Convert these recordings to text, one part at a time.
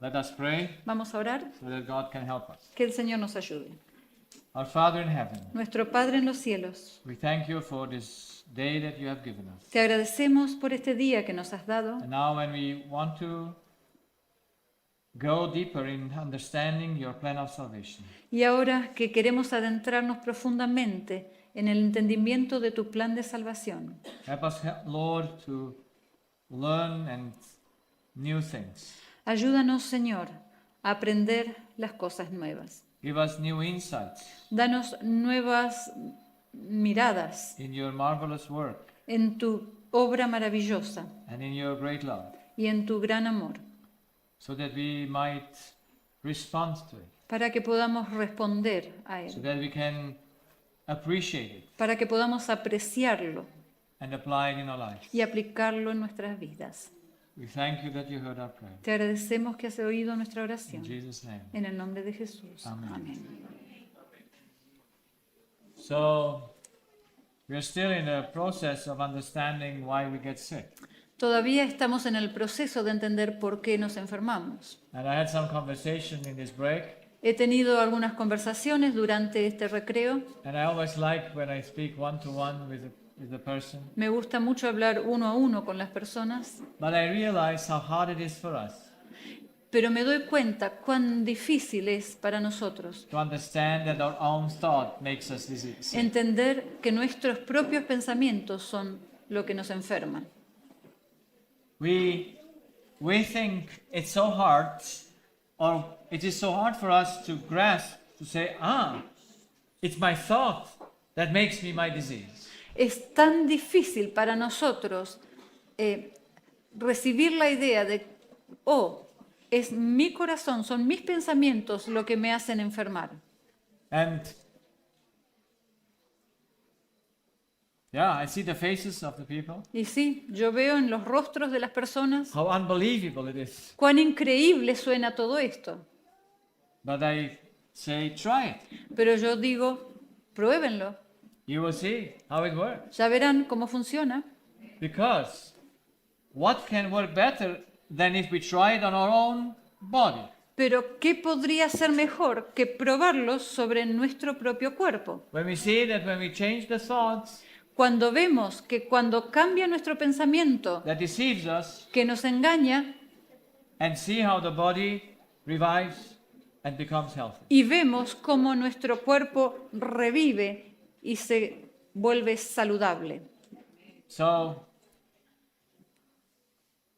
Let us pray Vamos a orar, so that God can help us. que el Señor nos ayude. Our Father in heaven, Nuestro Padre en los cielos, we thank you for this day that you have given us. te agradecemos por este día que nos has dado. And now when we want to go deeper in understanding your plan of salvation, Y ahora que queremos adentrarnos profundamente en el entendimiento de tu plan de salvación, help us, Lord, to learn and new things. ayúdanos, Señor, a aprender las cosas nuevas. Give us new insights Danos nuevas miradas in your marvelous work en tu obra maravillosa and in your great love, y en tu gran amor, so that we might respond to it, para que podamos responder a so él, that we can appreciate it para que podamos apreciarlo and apply it in our lives. y aplicarlo en nuestras vidas. We thank you that you heard our prayer. Te agradecemos que has oído nuestra In oración. Jesus' name. En el nombre de Jesús. Amén. Amén. So, we are still in the process of understanding why we get sick. Todavía estamos en el proceso de entender por qué nos enfermamos. And I had some conversation in this break, He tenido algunas conversaciones durante este recreo. and I always like when I speak one-to-one with a person. Me gusta mucho hablar uno a uno con las personas, But I realize how hard it is for us pero me doy cuenta cuán difícil es para nosotros to understand that our own thought makes us sick. entender que nuestros propios pensamientos son lo que nos enferman. We think it's so hard, or it is so hard for us to grasp, to say, it's my thought that makes me my disease. Es tan difícil para nosotros recibir la idea de, es mi corazón, son mis pensamientos lo que me hacen enfermar. And yeah, I see the faces of the people. Y sí, yo veo en los rostros de las personas How unbelievable it is. cuán increíble suena todo esto. But I say, try it. Pero yo digo, pruébenlo, You will see how it works. ya verán cómo funciona. Because what can work better than if we try it on our own body? Pero ¿qué podría ser mejor que probarlo sobre nuestro propio cuerpo? When we see that when we change the thoughts Cuando vemos que cuando cambia nuestro pensamiento, that deceives us, que nos engaña, and see how the body revives and becomes healthy. y vemos cómo nuestro cuerpo revive y se vuelve saludable. So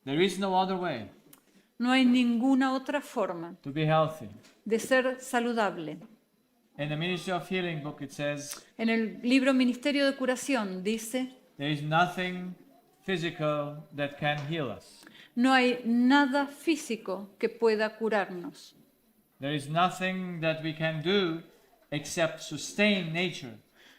there is no other way No hay ninguna otra forma to be healthy. de ser saludable. In the Ministry of Healing book it says En el libro Ministerio de Curación dice, there is nothing physical that can heal us. no hay nada físico que pueda curarnos. There is nothing that we can do except sustain nature.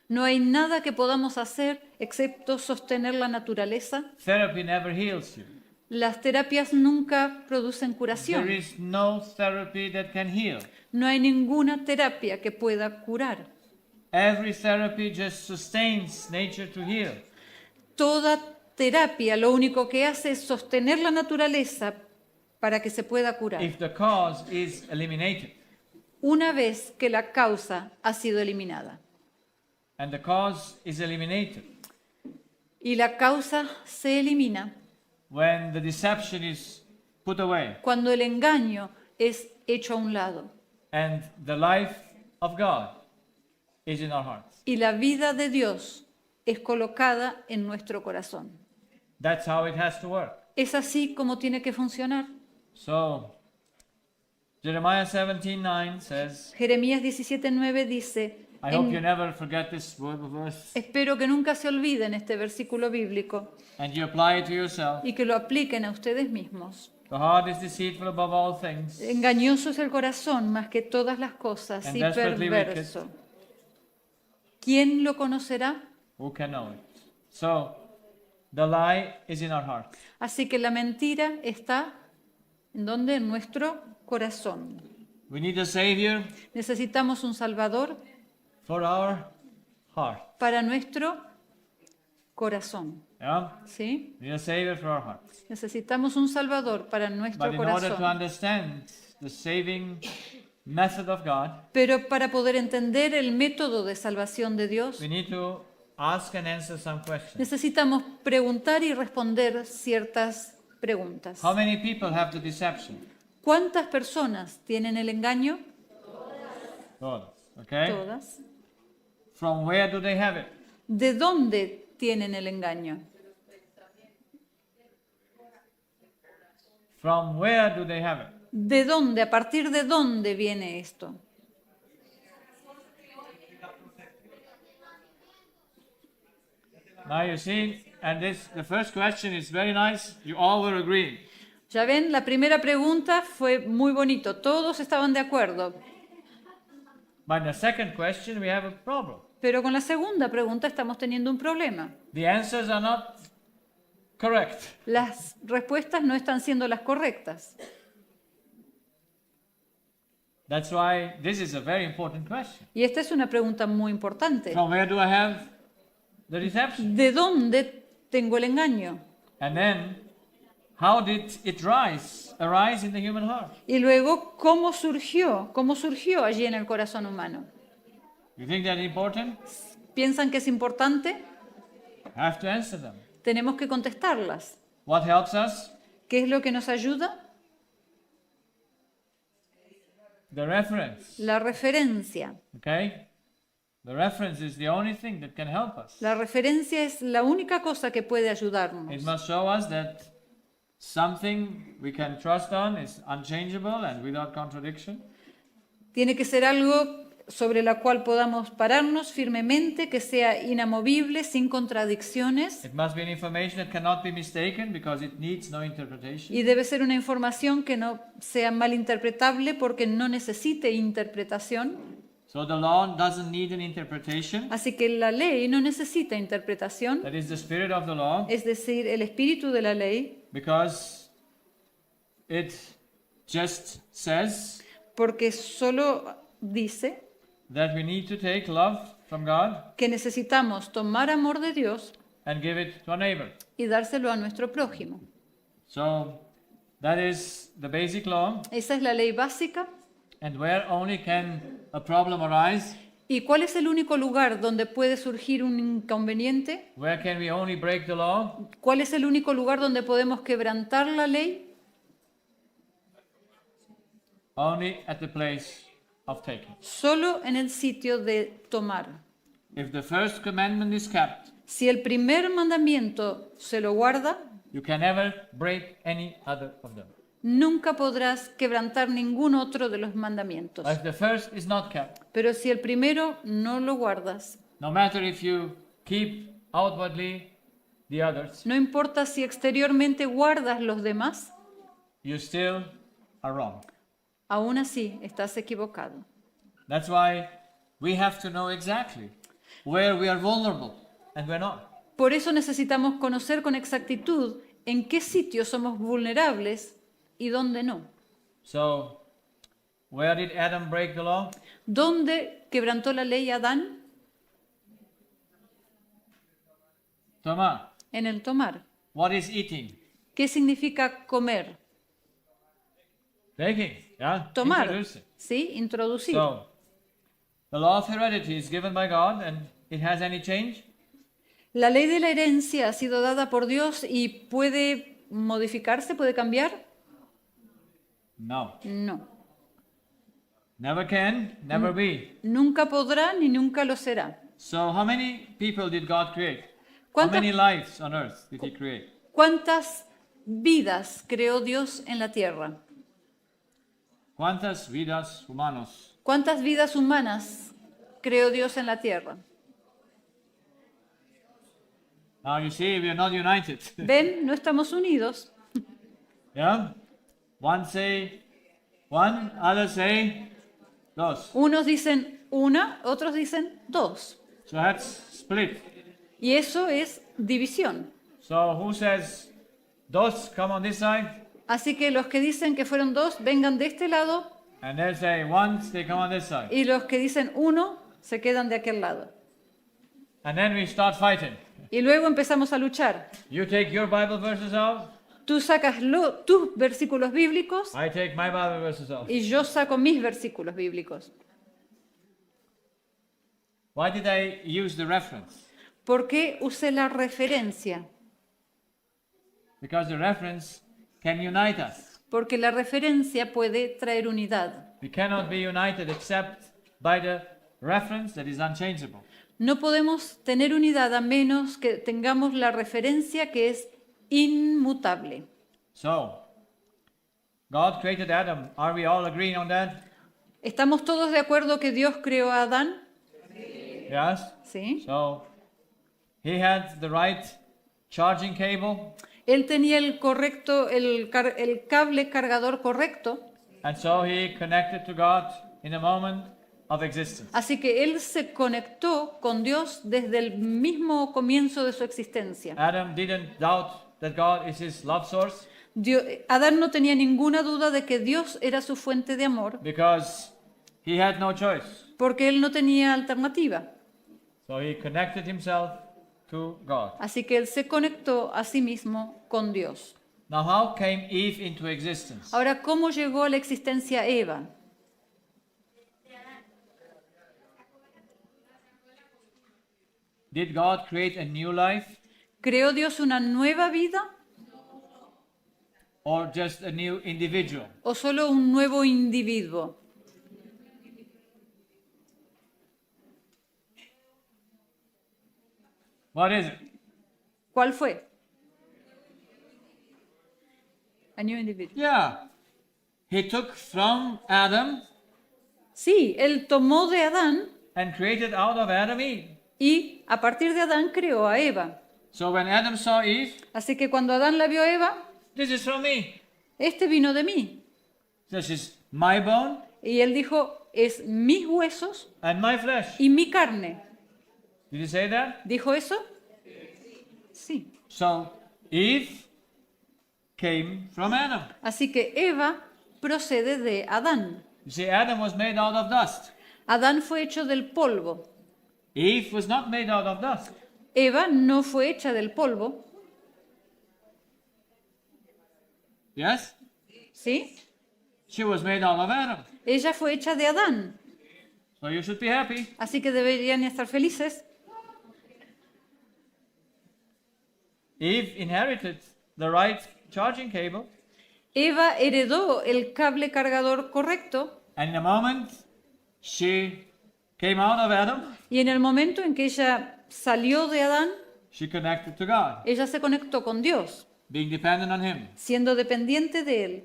No hay nada que podamos hacer excepto sostener la naturaleza. Therapy never heals you. Las terapias nunca producen There curación. is no therapy that can heal. No hay ninguna terapia que pueda curar. Every therapy just sustains nature to heal. Toda terapia lo único que hace es sostener la naturaleza para que se pueda curar. If the cause is eliminated. Una vez que la causa ha sido eliminada. And the cause is eliminated Y la causa se elimina when the deception is put away cuando el engaño es hecho a un lado and the life of God is in our hearts. y la vida de Dios es colocada en nuestro corazón. That's how it has to work. Es así como tiene que funcionar. So, Jeremiah 17:9 says, Jeremías 17:9 dice, I hope you never forget this verse espero que nunca se olviden este versículo bíblico and you apply it to yourself. y que lo apliquen a ustedes mismos. The heart is deceitful above all things. Engañoso es el corazón más que todas las cosas And y desperately perverso. ¿Quién lo conocerá? Who can know it? So, the lie is in our heart. Así que la mentira está en donde en nuestro corazón. We need a Savior Necesitamos un Salvador for our heart. para nuestro corazón. Yeah? ¿Sí? We need a Savior for our hearts. Necesitamos un Salvador para nuestro But in order to corazón. understand the saving method of God, Pero para poder entender el método de salvación de Dios, we need to ask and answer some questions. necesitamos preguntar y responder ciertas preguntas. How many people have the deception? ¿Cuántas personas tienen el engaño? Todas. Okay? Todas. From where do they have it? ¿De dónde tienen el engaño? From where do they have it? ¿De dónde? ¿A partir de dónde viene esto? Now you see, and the first question is very nice. You all were agreeing. Ya ven, la primera pregunta fue muy bonito. Todos estaban de acuerdo. But in the second question, we have a problem. Pero con la segunda pregunta estamos teniendo un problema. The answers are not correct. Las respuestas no están siendo las correctas. That's why this is a very important question. Y esta es una pregunta muy importante. From where do I have the deception? ¿De dónde tengo el engaño? And then, how did it arise in the human heart? Y luego, ¿cómo surgió? ¿Cómo surgió allí en el corazón humano? You think that's important? ¿Piensan que es importante? Have to answer them. Tenemos que contestarlas. What helps us? ¿Qué es lo que nos ayuda? The reference. La referencia. Okay? The reference is the only thing that can help us. La referencia es la única cosa que puede ayudarnos. It must show us that something we can trust on is unchangeable and without contradiction. Tiene que ser algo sobre la cual podamos pararnos firmemente, que sea inamovible, sin contradicciones. It must be an information that cannot be mistaken because it needs no interpretation. Y debe ser una información que no sea malinterpretable porque no necesite interpretación. So the law doesn't need an interpretation. Así que la ley no necesita interpretación, That is the spirit of the law, es decir, el espíritu de la ley, because it just says porque solo dice that we need to take love from God que necesitamos tomar amor de Dios and give it to our neighbor. y dárselo a nuestro prójimo. So that is the basic law. Esa es la ley básica. And where only can a problem arise? ¿Y cuál es el único lugar donde puede surgir un inconveniente? Where can we only break the law? ¿Cuál es el único lugar donde podemos quebrantar la ley? Only at the place of taking. Solo en el sitio de tomar. If the first commandment is kept, Si el primer mandamiento se lo guarda, you can never break any other of them. nunca podrás quebrantar ningún otro de los mandamientos. If the first is not kept, Pero si el primero no lo guardas, no matter if you keep outwardly the others, no importa si exteriormente guardas los demás, you still are wrong. aún así estás equivocado. That's why we have to know exactly where we are vulnerable and where not. Por eso necesitamos conocer con exactitud en qué sitios somos vulnerables y dónde no. So, where did Adam break the law? ¿Dónde quebrantó la ley Adán? Tomar. En el tomar. What is eating? ¿Qué significa comer? Taking. Yeah. Tomar. Introducing. ¿Sí? Introducir. So, the law of heredity is given by God and it has any change? La ley de la herencia ha sido dada por Dios y puede modificarse, puede cambiar. No. No. Never can, never be. Nunca podrá ni nunca lo será. So, how many people did God create? How ¿Cuántas, many lives on earth did He create? cuántas vidas creó Dios en la tierra? ¿Cuántas vidas humanos? ¿Cuántas vidas humanas creó Dios en la tierra? Now you see, we are not united. ¿Ven? No estamos unidos. Yeah? One say one, others say dos. Unos dicen una, otros dicen dos. So that's split. Y eso es división. So who says dos, come on this side? Así que los que dicen que fueron dos, vengan de este lado, And they say ones, they come on this side. y los que dicen uno, se quedan de aquel lado. And then we start fighting. Y luego empezamos a luchar. You take your Bible verses out, Tú sacas tus versículos bíblicos I take my Bible verses out. y yo saco mis versículos bíblicos. Why did I use the reference? ¿Por qué usé la referencia? Because the reference can unite us. Porque la referencia puede traer unidad. We cannot be united except by the reference that is unchangeable. No podemos tener unidad a menos que tengamos la referencia que es inmutable. So, God created Adam. Are we all agreeing on that? ¿Estamos todos de acuerdo que Dios creó a Adán? Yes? Sí. So, he had the right charging cable, Él tenía el cable cargador correcto, and so he connected to God in a moment of existence. así que él se conectó con Dios desde el mismo comienzo de su existencia. Adam didn't doubt that God is his love source Adán no tenía ninguna duda de que Dios era su fuente de amor, because he had no choice. porque él no tenía alternativa. So he connected himself to God. Así que él se conectó a sí mismo con Dios. Now, how came Eve into existence? Ahora, ¿cómo llegó a la existencia Eva? Did God create a new life ¿Creó Dios una nueva vida or just a new individual? o solo un nuevo individuo? What is it? ¿Cuál fue? A new individual. Yeah. He took from Adam Sí, él tomó de Adán and created out of Adam Eve. y a partir de Adán creó a Eva. So when Adam saw Eve, Así que cuando Adán la vio a Eva, this is from me. este vino de mí. This is my bone Y él dijo, es mis huesos and my flesh. y mi carne. Did he say that? ¿Dijo eso? Sí. So Eve came from Adam. Así que Eva procede de Adán. You see, Adam was made out of dust. Adán fue hecho del polvo. Eve was not made out of dust. Eva no fue hecha del polvo. Yes? ¿Sí? She was made out of Adam. Ella fue hecha de Adán. So you should be happy. Así que deberían estar felices. Eve inherited the right charging cable, Eva heredó el cable cargador correcto and in a moment she came out of Adam, y en el momento en que ella salió de Adán, she connected to God, ella se conectó con Dios, being dependent on Him. siendo dependiente de Él.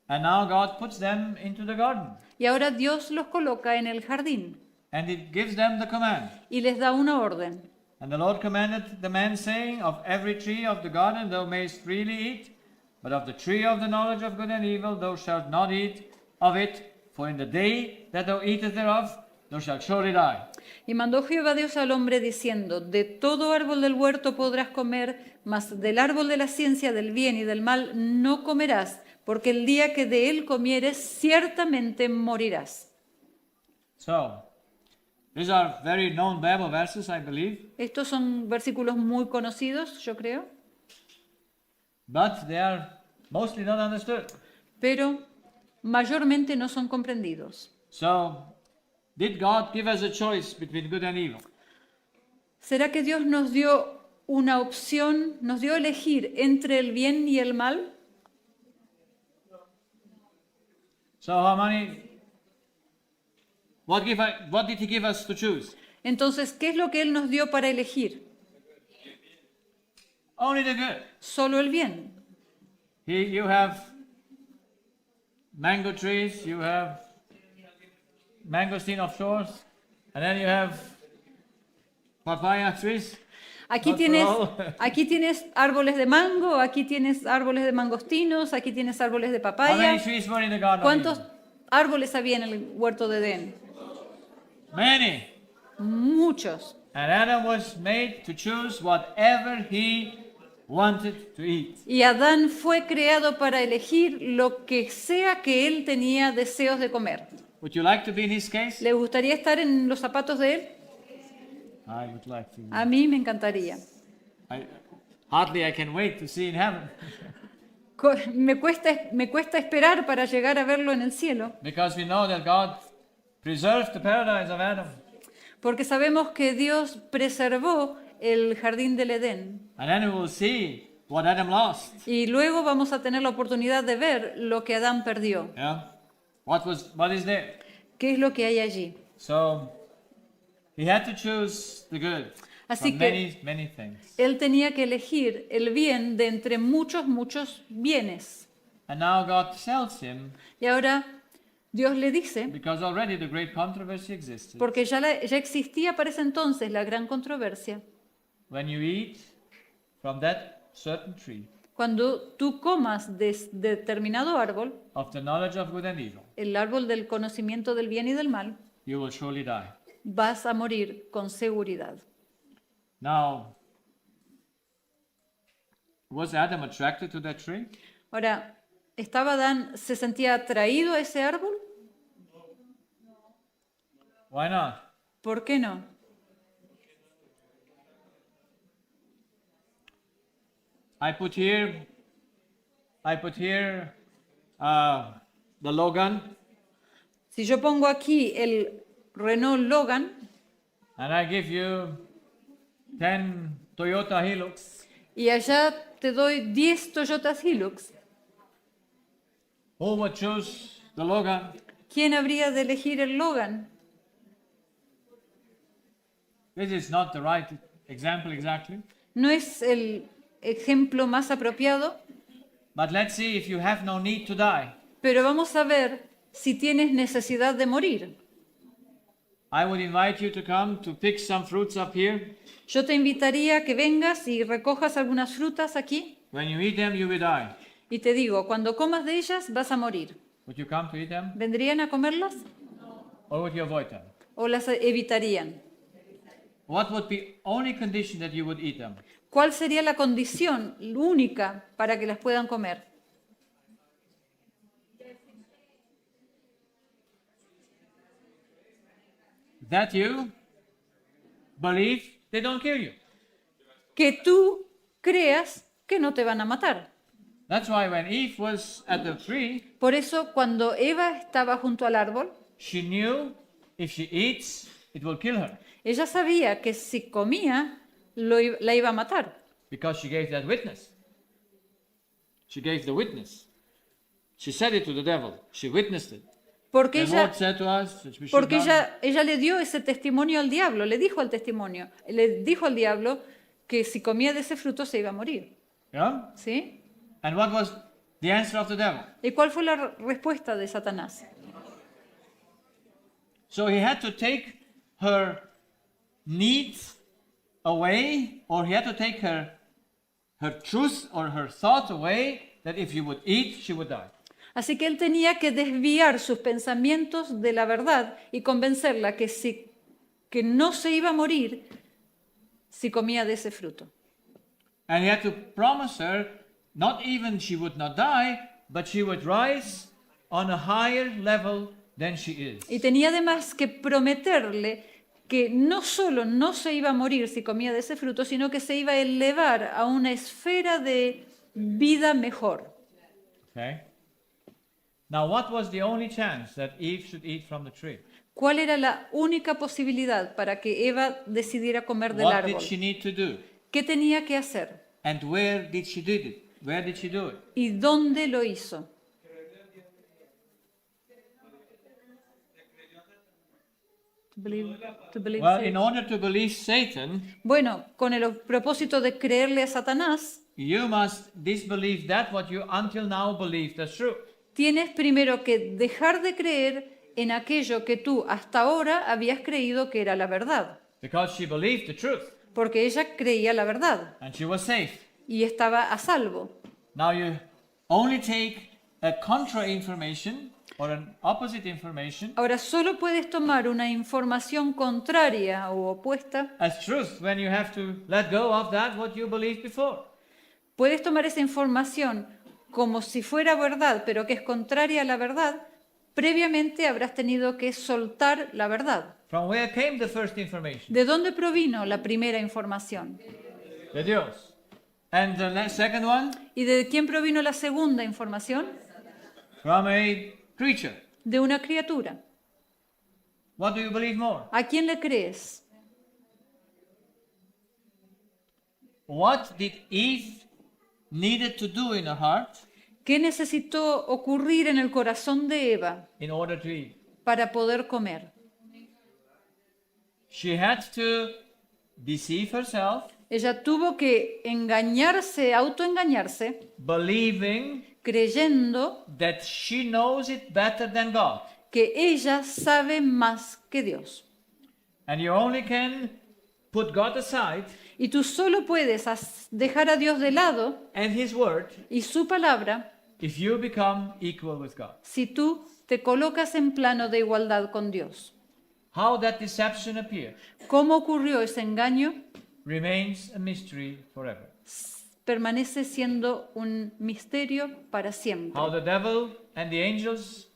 And now God puts them into the garden, Y ahora Dios los coloca en el jardín and it gives them the command. y les da una orden. And the Lord commanded the man, saying, Of every tree of the garden thou mayest freely eat, but of the tree of the knowledge of good and evil thou shalt not eat of it, for in the day that thou eatest thereof thou shalt surely die. Y mandó Jehová Dios al hombre diciendo, de todo árbol del huerto podrás comer, mas del árbol de la ciencia del bien y del mal no comerás, porque el día que de él comieres ciertamente morirás. So, these are very known Bible verses, I believe, Estos son versículos muy conocidos, yo creo, but they are mostly not understood. pero mayormente no son comprendidos. So, did God give us a choice between good and evil? ¿Será que Dios nos dio una opción, nos dio a elegir entre el bien y el mal? So, how many? What did He give us to choose? Entonces, ¿qué es lo que Él nos dio para elegir? Only the good. Solo el bien. You have mango trees, you have mangosteen offshores, and then you have papaya trees. Aquí Not tienes, all. aquí tienes árboles de mango, aquí tienes árboles de mangostinos, aquí tienes árboles de How many papaya. trees were in the garden? of ¿Cuántos Eden? árboles había en el huerto de Edén? Many. Muchos. And Adam was made to choose whatever he wanted to eat. Y Adán fue creado para elegir lo que sea que él tenía deseos de comer. Would you like to be in his case? ¿Le gustaría estar en los zapatos de él? I would like to. A mí me encantaría. Hardly I can wait to see in heaven. Me cuesta esperar para llegar a verlo en el cielo, Because we know that God preserved the paradise of Adam. porque sabemos que Dios preservó el jardín del Edén. And then we will see what Adam lost. Y luego vamos a tener la oportunidad de ver lo que Adán perdió. Yeah? What is there? ¿Qué es lo que hay allí? So he had to choose the good Así from que- many things. Él tenía que elegir el bien de entre muchos bienes. And now God tells him, Y ahora Dios le dice, because already the great controversy existed, porque ya existía para ese entonces la gran controversia, when you eat from that certain tree cuando tú comas de determinado árbol, of the knowledge of good and evil, el árbol del conocimiento del bien y del mal, you will surely die. vas a morir con seguridad. Now, was Adam attracted to that tree? Ahora, ¿estaba Adán, se sentía atraído a ese árbol? Why not? ¿Por qué no? I put here the Logan, Si yo pongo aquí el Renault Logan and I give you 10 Toyota Hilux, y allá te doy 10 Toyota Hilux, who would choose the Logan? ¿quién habría de elegir el Logan? This is not the right example exactly, No es el ejemplo más apropiado, but let's see if you have no need to die. pero vamos a ver si tienes necesidad de morir. I would invite you to come to pick some fruits up here. Yo te invitaría a que vengas y recojas algunas frutas aquí When you eat them, you will die. y te digo, cuando comas de ellas vas a morir. Would you come to eat them, ¿Vendrían a comerlas or would you avoid them? o las evitarían? What would be only condition that you would eat them? ¿Cuál sería la condición única para que las puedan comer? That you believe they don't kill you. Que tú creas que no te van a matar. That's why when Eve was at the tree, Por eso cuando Eva estaba junto al árbol, she knew if she eats, it will kill her, ella sabía que si comía la iba a matar, because she gave that witness. She gave the witness. She said it to the devil. She witnessed it. porque The Lord ella, said to us that we should porque not. ella le dio ese testimonio al diablo, le dijo al diablo que si comía de ese fruto se iba a morir, Yeah? ¿sí? And what was the answer of the devil? ¿Y cuál fue la respuesta de Satanás? So he had to take her needs away, or he had to take her truth or her thought away, that if you would eat, she would die. Así que él tenía que desviar sus pensamientos de la verdad y convencerla que no se iba a morir si comía de ese fruto. And he had to promise her, not even she would not die, but she would rise on a higher level than she is. Y tenía además que prometerle que no solo no se iba a morir si comía de ese fruto, sino que se iba a elevar a una esfera de vida mejor. Okay? Now, what was the only chance that Eve should eat from the tree? ¿Cuál era la única posibilidad para que Eva decidiera comer del What did árbol? she need to do? ¿Qué tenía que hacer? And where did she do it? Where did she do it? ¿Y dónde lo hizo? To believe Well, faith. in order to believe Satan, Bueno, con el propósito de creerle a Satanás, you must disbelieve that what you until now believed as true. tienes primero que dejar de creer en aquello que tú hasta ahora habías creído que era la verdad, Because she believed the truth porque ella creía la verdad and she was safe. y estaba a salvo. Now you only take a contra information or an opposite information Ahora solo puedes tomar una información contraria o opuesta, as truth when you have to let go of that what you believed before. puedes tomar esa información como si fuera verdad, pero que es contraria a la verdad, previamente habrás tenido que soltar la verdad. From where came the first information? ¿De dónde provino la primera información? De Dios. And the second one? ¿Y de quién provino la segunda información? From a creature. De una criatura. What do you believe more? ¿A quién le crees? What did Eve needed to do in her heart ¿Qué necesitó ocurrir en el corazón de Eva in order to eat? para poder comer? She had to deceive herself, Ella tuvo que engañarse, autoengañarse, believing creyendo that she knows it better than God. que ella sabe más que Dios. And you only can put God aside Y tú solo puedes dejar a Dios de lado and His Word y su palabra if you become equal with God. si tú te colocas en plano de igualdad con Dios. How that deception appeared ¿Cómo ocurrió ese engaño? remains a mystery forever. Permanece siendo un misterio para siempre. How the devil and the angels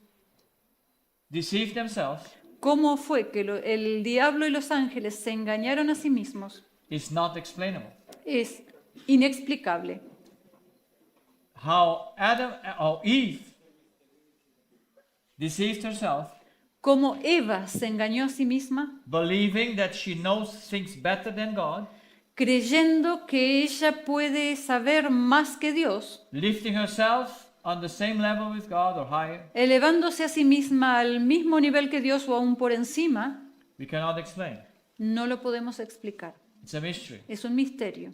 deceived themselves ¿Cómo fue que el diablo y los ángeles se engañaron a sí mismos? is not explainable. Es inexplicable. How Eve deceived herself, Cómo Eva se engañó a sí misma, believing that she knows things better than God, creyendo que ella puede saber más que Dios, lifting herself on the same level with God or higher. elevándose a sí misma al mismo nivel que Dios o aún por encima, We cannot explain. no lo podemos explicar. It's a mystery. Es un misterio,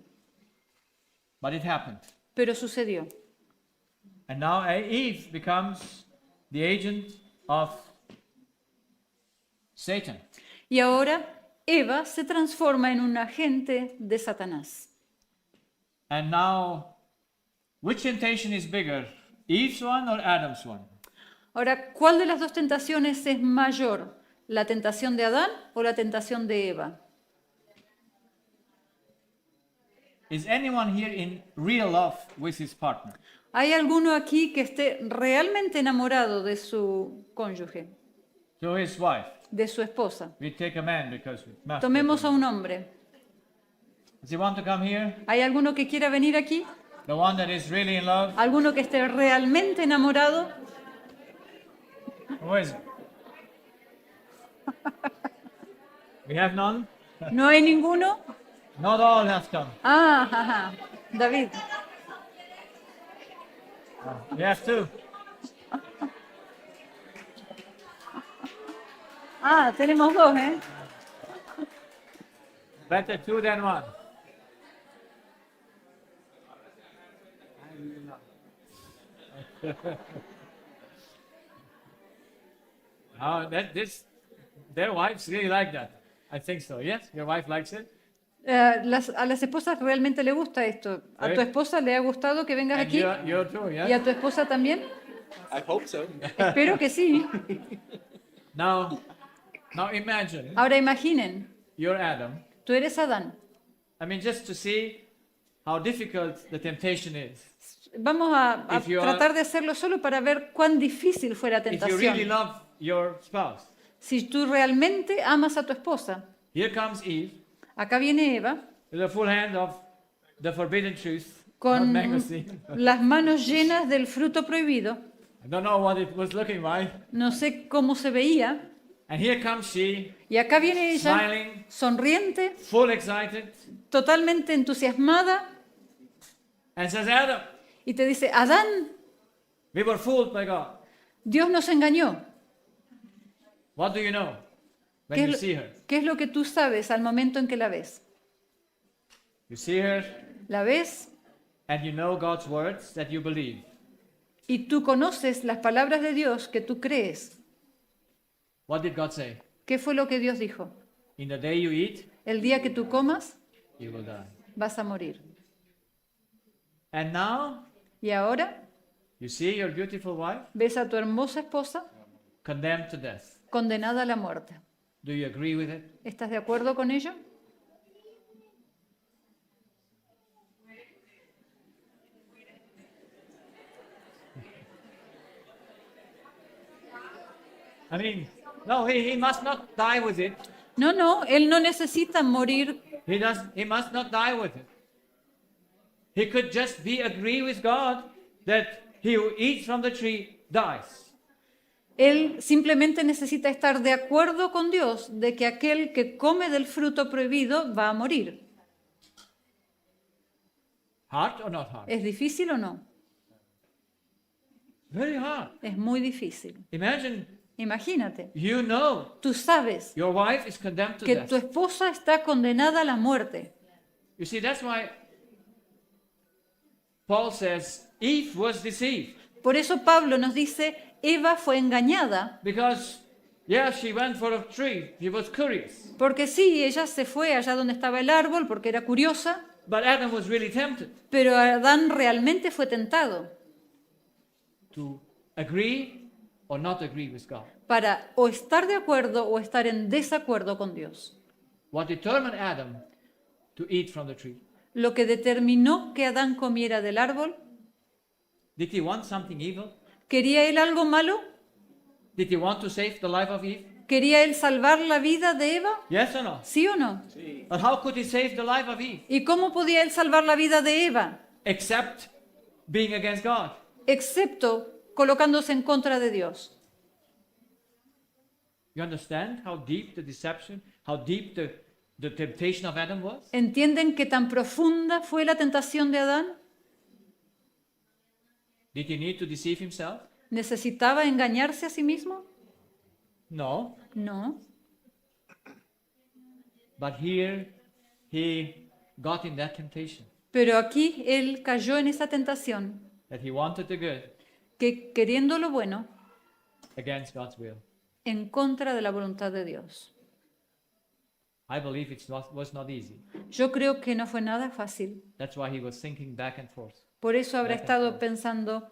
But it happened. pero sucedió. And now Eve becomes the agent of Satan. Y ahora Eva se transforma en un agente de Satanás. And now, which temptation is bigger, Eve's one or Adam's one? Ahora, ¿cuál de las dos tentaciones es mayor? ¿La tentación de Adán o la tentación de Eva? Is anyone here in real love with his partner? ¿Hay alguno aquí que esté realmente enamorado de su cónyuge, To his wife. de su esposa? We take a man because we must. Tomemos a un hombre. Does he want to come here? ¿Hay alguno que quiera venir aquí? The one that is really in love? ¿Alguno que esté realmente enamorado? Who is it? We have none? ¿No hay ninguno? Not all have come. Ah, ajá. David. We have two. Ah, tenemos dos, ¿eh? Better two than one. Their wives really like that. I think so. Yes, your wife likes it. A las esposas realmente le gusta esto. ¿A tu esposa le ha gustado que vengas And aquí? you too, ¿Y yes. a tu esposa también? I hope so. Espero que sí. Now imagine Ahora imaginen, you're Adam. tú eres Adán. I mean, just to see how difficult the temptation is. Vamos a If you are- tratar de hacerlo solo para ver cuán difícil fue la If you really tentación. love your spouse, Si tú realmente amas a tu esposa. here comes Eve Acá viene Eva with a full hand of the forbidden truth, not con magazine. las manos llenas del fruto prohibido. I don't know what it was looking like. No sé cómo se veía. And here comes she, Y acá viene ella, smiling, sonriente, full excited, totalmente entusiasmada, and says, Adam, y te dice, Adán, we were fooled by God. Dios nos engañó. What do you know when ¿Qué you es, see her? qué es lo que tú sabes al momento en que la ves? You see her La ves and you know God's words that you believe. y tú conoces las palabras de Dios que tú crees. What did God say? ¿Qué fue lo que Dios dijo? In the day you eat, El día que tú comas, you will die. vas a morir. And now Y ahora you see your beautiful wife ves a tu hermosa esposa condemned to death. condenada a la muerte. Do you agree with it? ¿Estás de acuerdo con ello? I mean, no, he must not die with it. No, no, él no necesita morir. He must not die with it. He could just agree with God that he who eats from the tree dies. Él simplemente necesita estar de acuerdo con Dios de que aquel que come del fruto prohibido va a morir. Hard or not hard? ¿Es difícil o no? Very hard. Es muy difícil. Imagine Imagínate, you know tú sabes your wife is condemned to que death. tu esposa está condenada a la muerte. You see, that's why Paul says Eve was deceived. Por eso Pablo nos dice, Eva fue engañada, Because, yeah, she went for a tree. She was curious. porque sí, ella se fue allá donde estaba el árbol porque era curiosa, But Adam was really tempted pero Adán realmente fue tentado to agree or not agree with God. para o estar de acuerdo o estar en desacuerdo con Dios. What determined Adam to eat from the tree? Lo que determinó que Adán comiera del árbol, Did he want something evil? ¿quería él algo malo? Did he want to save the life of Eve? ¿Quería él salvar la vida de Eva? Yes or no? ¿Sí o no? But how could he save the life of Eve? ¿Y cómo podía él salvar la vida de Eva? Except being against God. Excepto colocándose en contra de Dios. You understand how deep the deception, how deep the temptation of Adam was? ¿Entienden qué tan profunda fue la tentación de Adán? Did he need to deceive himself? ¿Necesitaba engañarse a sí mismo? No. No. But here he got in that temptation Pero aquí él cayó en esa tentación, that he wanted the good que queriendo lo bueno, against God's will. en contra de la voluntad de Dios. I believe was not easy. Yo creo que no fue nada fácil. That's why he was thinking back and forth. Por eso habrá Back and estado forth. pensando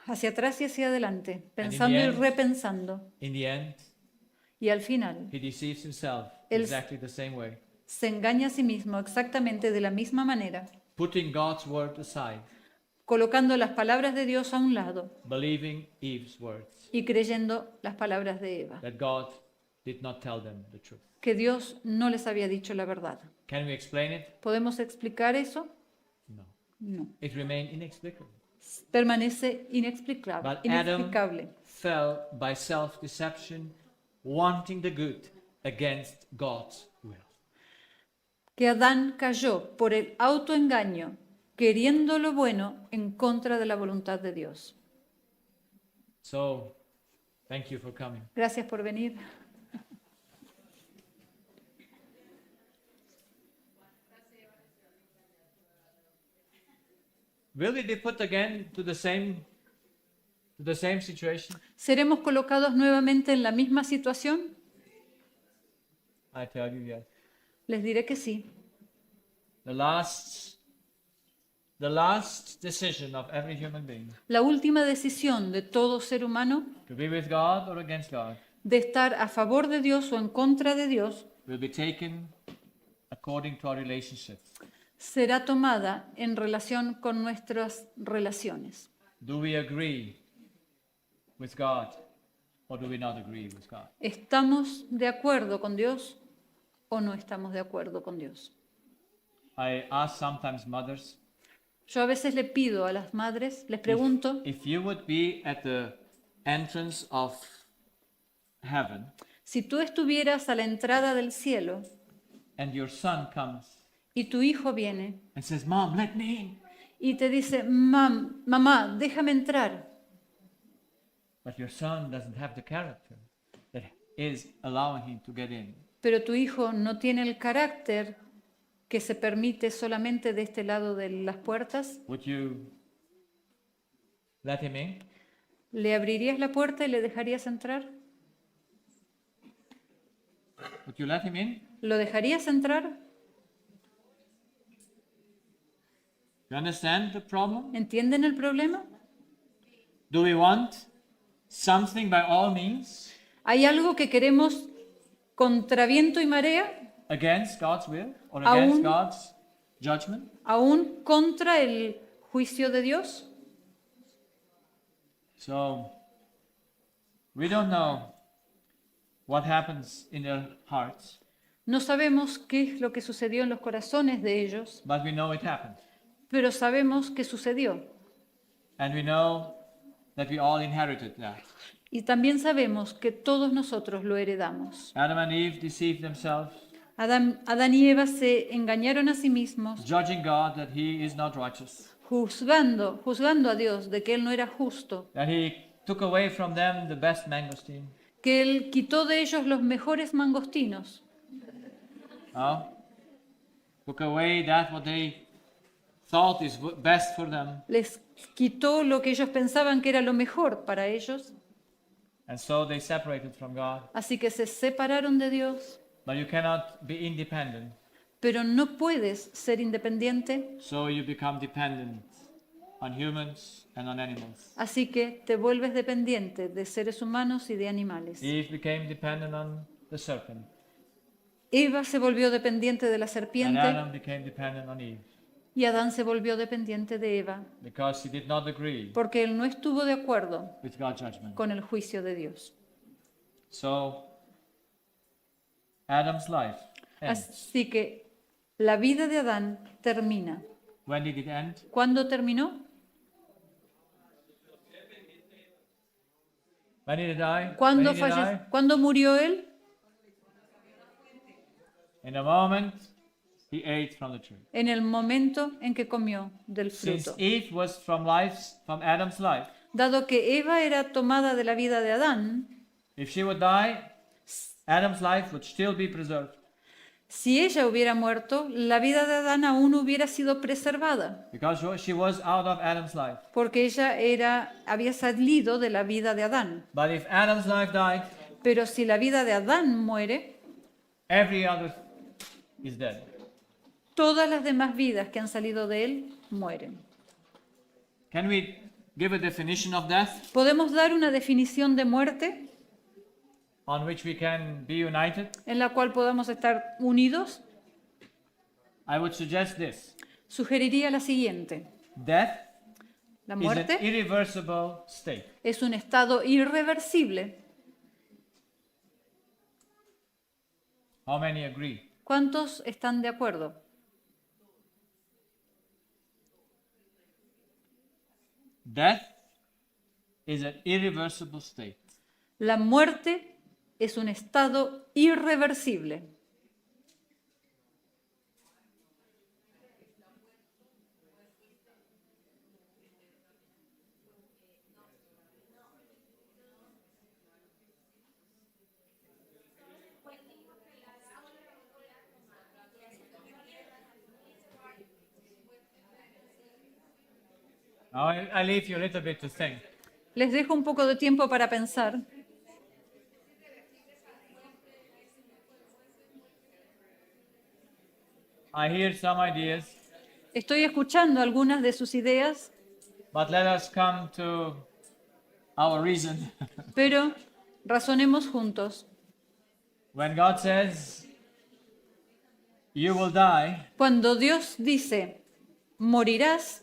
hacia atrás y hacia adelante, pensando y end- repensando. In the end, Y al final he deceives himself Él- exactly the same way, se engaña a sí mismo exactamente de la misma manera, putting God's word aside, colocando las palabras de Dios a un lado believing Eve's words, y creyendo las palabras de Eva, that God did not tell them the truth. que Dios no les había dicho la verdad. Can we explain it? ¿Podemos explicar eso? No. No. It remained inexplicable. Permanece inexplicable. But Adam inexplicable. fell by self-deception, wanting the good against God's will. Que Adán cayó por el autoengaño, queriendo lo bueno en contra de la voluntad de Dios. So, thank you for coming. Gracias por venir. Will we be put again to the same situation? ¿Seremos colocados nuevamente en la misma situación? I tell you yes. Les diré que sí. The last decision of every human being, La última decisión de todo ser humano to be with God or against God, de estar a favor de Dios o en contra de Dios will be taken according to our relationship. será tomada en relación con nuestras relaciones. Do we agree with God or do we not agree with God? ¿Estamos de acuerdo con Dios o no estamos de acuerdo con Dios? I ask sometimes mothers, Yo a veces le pido a las madres, les pregunto, if you would be at the entrance of heaven si tú estuvieras a la entrada del cielo and your son comes y tu hijo viene and says, Mom, let me in. y te dice, mamá, déjame entrar, But your son doesn't have the character that is allowing him to get in. pero tu hijo no tiene el carácter que se permite solamente de este lado de las puertas, Would you let him in? ¿le abrirías la puerta y le dejarías entrar? Would you let him in? ¿Lo dejarías entrar? You understand the problem? ¿Entienden el problema? Do we want something by all means ¿Hay algo que queremos contra viento y marea? against God's will or Aún- against God's judgment? ¿Aún contra el juicio de Dios? So, we don't know what happens in their hearts, No sabemos qué es lo que sucedió en los corazones de ellos, but we know it happened. pero sabemos que sucedió. And we know that we all inherited that. Y también sabemos que todos nosotros lo heredamos. Adam and Eve deceived themselves, Adán y Eva se engañaron a sí mismos, judging God that he is not righteous, juzgando a Dios de que Él no era justo, that he took away from them the best mangosteen. que Él quitó de ellos los mejores mangostinos, Took away that what they thought is best for them. les quitó lo que ellos pensaban que era lo mejor para ellos, And so they separated from God. así que se separaron de Dios. But you cannot be independent, Pero no puedes ser independiente, so you become dependent on humans and on animals. así que te vuelves dependiente de seres humanos y de animales. Eve became dependent on the serpent, Eva se volvió dependiente de la and serpiente Adam became dependent on Eve y Adán se volvió dependiente de Eva, because he did not agree porque él no estuvo de acuerdo with God's judgment. con el juicio de Dios. So Adam's life ends. Así que la vida de Adán termina. When did it end? ¿Cuándo terminó? When did he die? ¿Cuándo, When did he die? ¿Cuándo murió él? In a moment, he ate from the tree. En el momento en que comió del Since fruto. Eve was from Adam's life, Dado que Eva era tomada de la vida de Adán, if she would die, Adam's life would still be preserved si ella hubiera muerto, la vida de Adán aún hubiera sido preservada, because she was out of Adam's life. porque ella había salido de la vida de Adán. But if Adam's life died, Pero si la vida de Adán muere, every other is dead. todas las demás vidas que han salido de él mueren. Can we give a definition of death ¿Podemos dar una definición de muerte on which we can be united? en la cual podamos estar unidos? I would suggest this. Sugeriría la siguiente. Death La is an muerte irreversible state. es un estado irreversible. How many agree? ¿Cuántos están de acuerdo? Death is an irreversible state. La muerte es un estado irreversible. Now I leave you a little bit to think. Les dejo un poco de tiempo para pensar. I hear some ideas, Estoy escuchando algunas de sus ideas, but let us come to our reason. pero razonemos juntos. When God says, you will die, Cuando Dios dice, morirás,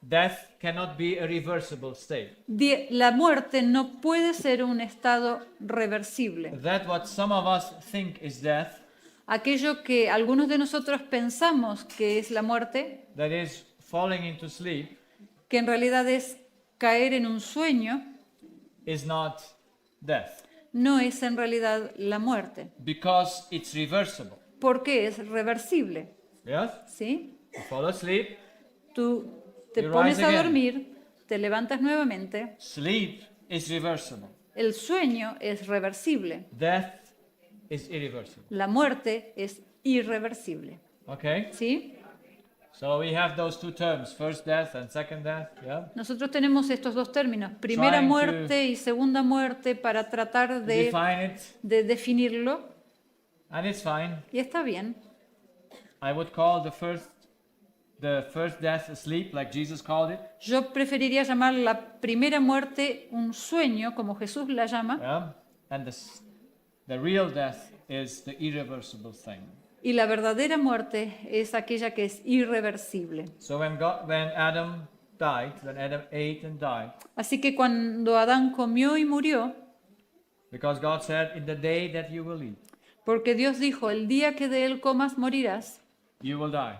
death cannot be a reversible state. la muerte no puede ser un estado reversible. That what some of us think is death, Aquello que algunos de nosotros pensamos que es la muerte, that is falling into sleep, que en realidad es caer en un sueño, is not death no es en realidad la muerte, because it's reversible. porque es reversible. Yes? ¿Sí? You fall asleep, Tú te You pones rise a again. dormir, te levantas nuevamente, sleep is reversible. el sueño es reversible, Death is irreversible. la muerte es irreversible. Okay? ¿Sí? So we have those two terms, first death and second death. Yeah? Nosotros tenemos estos dos términos, primera Trying to muerte y segunda muerte, para tratar Define it, de definirlo, and it's fine. y está bien. I would call the first death asleep, like Jesus called it. Yo preferiría llamar la primera muerte un sueño, como Jesús la llama, Yeah? And the real death is the irreversible thing. y la verdadera muerte es aquella que es irreversible. So when Adam died, when Adam ate and died, Así que cuando Adán comió y murió, Because God said, in the day that you will eat, Porque Dios dijo, el día que de él comas morirás, you will die.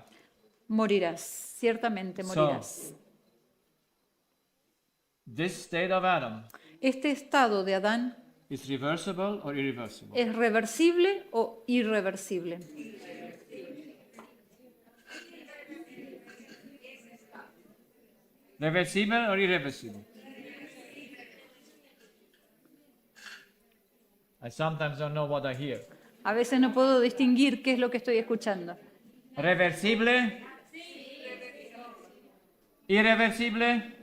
morirás, ciertamente So, morirás. This state of Adam Este estado de Adán is reversible or irreversible? es reversible o irreversible. Reversible or irreversible? I sometimes don't know what I hear. A veces no puedo distinguir qué es lo que estoy escuchando. Reversible? Irreversible?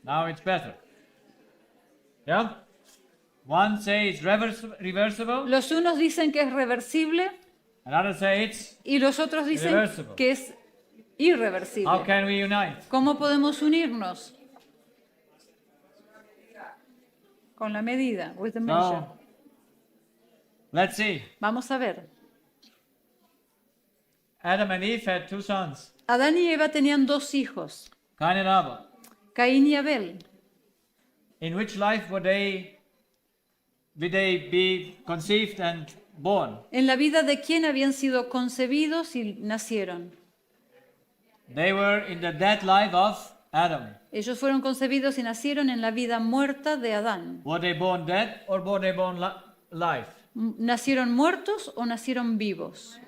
Now it's better. Yeah? One say it's reversible, Los unos dicen que es reversible and others say it's. y los otros dicen Irreversible. que es How irreversible. can we unite? ¿Cómo podemos unirnos? Con la medida, with the measure. So, let's see. Vamos a ver. Adam and Eve had two sons, Adán y Eva tenían dos hijos, Cain and Abel. Caín y Abel. In which life would they be conceived and born? En la vida de quién habían sido concebidos y nacieron. They were in the dead life of Adam. Ellos fueron concebidos y nacieron en la vida muerta de Adán. Were they born dead or were they born life? ¿Nacieron muertos o nacieron vivos?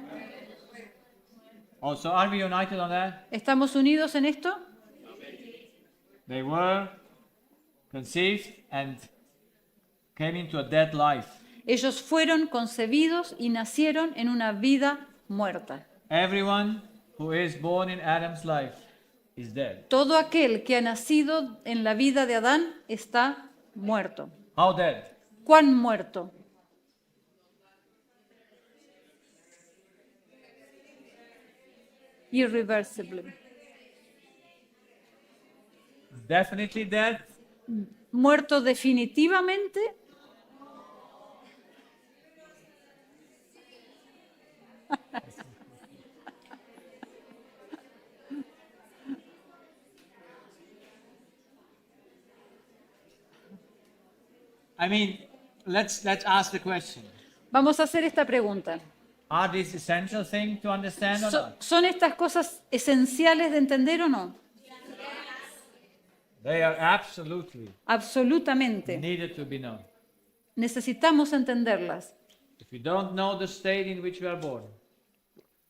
Also, are we united on that? ¿Estamos unidos en esto? They were conceived and came into a dead life. Ellos fueron concebidos y nacieron en una vida muerta. Everyone who is born in Adam's life is dead. Todo aquel que ha nacido en la vida de Adán está muerto. How dead? ¿Cuán muerto? Irreversible. Definitely dead? ¿Muerto definitivamente? I mean, let's ask the question. Vamos a hacer esta pregunta. Are these essential things to understand or not? ¿Son estas cosas esenciales de entender o no? They are absolutely Absolutamente. needed to be known. Necesitamos entenderlas. If you don't know the state in which we are born,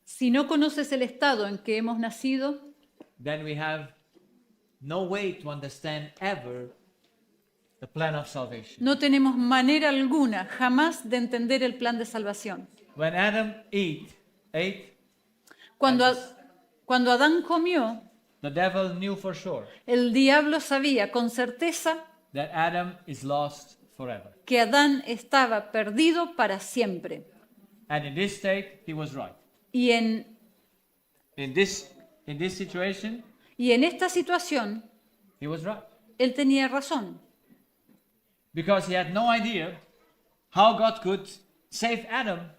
Si no conoces el estado en que hemos nacido, then we have no way to understand ever the plan of salvation. no tenemos manera alguna jamás de entender el plan de salvación. When Adam ate, Cuando Adán comió, the devil knew for sure el diablo sabía con certeza that Adam is lost forever. que Adán estaba perdido para siempre. And in this state, he was right. Y en In this situation, esta situación, he was right. él tenía razón, Because he had no idea how God could save Adam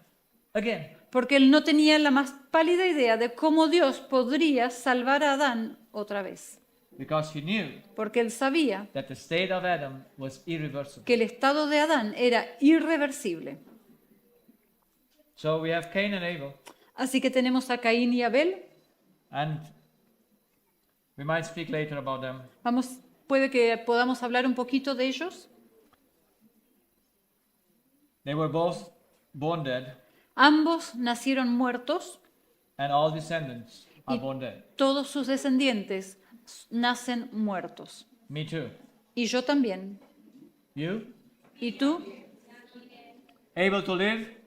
again. porque él no tenía la más pálida idea de cómo Dios podría salvar a Adán otra vez, Because he knew porque él sabía that the state of Adam was irreversible. que el estado de Adán era irreversible. So we have Cain and Abel, Así que tenemos a Caín y Abel. and we might speak later about them. Puede que podamos hablar un poquito de ellos. They were both born dead, Ambos nacieron muertos and all descendants are y born dead. todos sus descendientes nacen muertos. Me too. Y yo también. You? ¿Y tú? Able to live?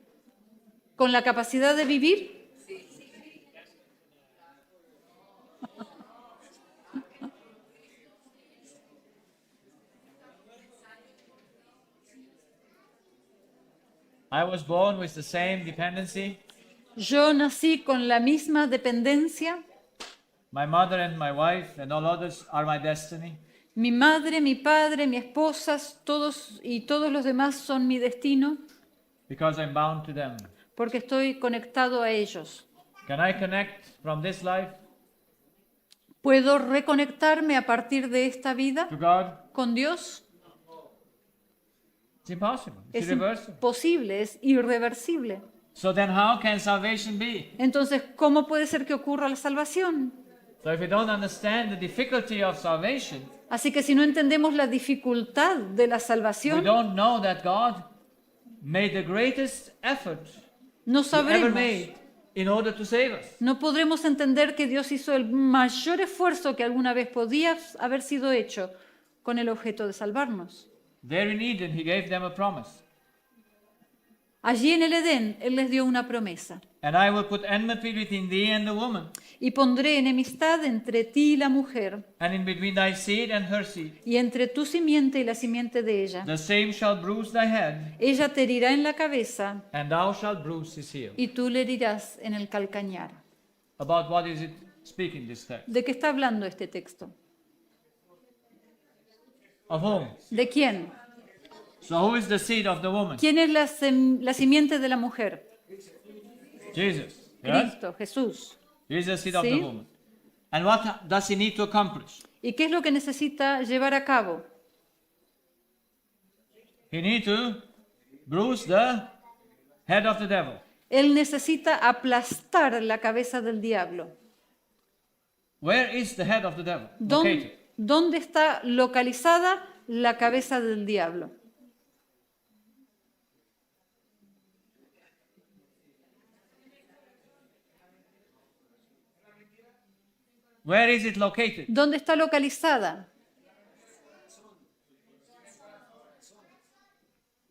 ¿Con la capacidad de vivir? I was born with the same dependency. Yo nací con la misma dependencia. My mother and my wife and all others are my destiny. Mi madre, mi padre, mi esposa, todos los demás son mi destino Because I'm bound to them. porque estoy conectado a ellos. Can I connect from this life ¿Puedo reconectarme a partir de esta vida to God? con Dios It's impossible. It's es irreversible. imposible, es irreversible. So then how can salvation be? Entonces, ¿cómo puede ser que ocurra la salvación? So if we don't understand the difficulty of salvation, Así que si no entendemos la dificultad de la we salvación, don't know that God made the greatest effort no He ever sabremos, made in order to save us. no podremos entender que Dios hizo el mayor esfuerzo que alguna vez podía haber sido hecho con el objeto de salvarnos. There in Eden, He gave them a promise. Allí en el Edén, Él les dio una promesa. And I will put enmity between thee and the woman, Y pondré enemistad entre ti y la mujer, and in between thy seed and her seed. y entre tu simiente y la simiente de ella. The same shall bruise thy head, Ella te herirá en la cabeza, and thou shalt bruise his heel. y tú le herirás en el calcañar. About what is it speaking, this text? ¿De qué está hablando este texto? Of whom? ¿De quién? So who is the seed of the woman? ¿Quién es la simiente de la mujer? Jesus. Yes? Cristo, Jesús. He is the seed of Sí. the woman. And what does he need to accomplish? ¿Y qué es lo que necesita llevar a cabo? He needs to bruise the head of the devil. Él necesita aplastar la cabeza del diablo. Where is the head of the devil located? ¿Dónde está localizada la cabeza del diablo? Where is it located? ¿Dónde está localizada?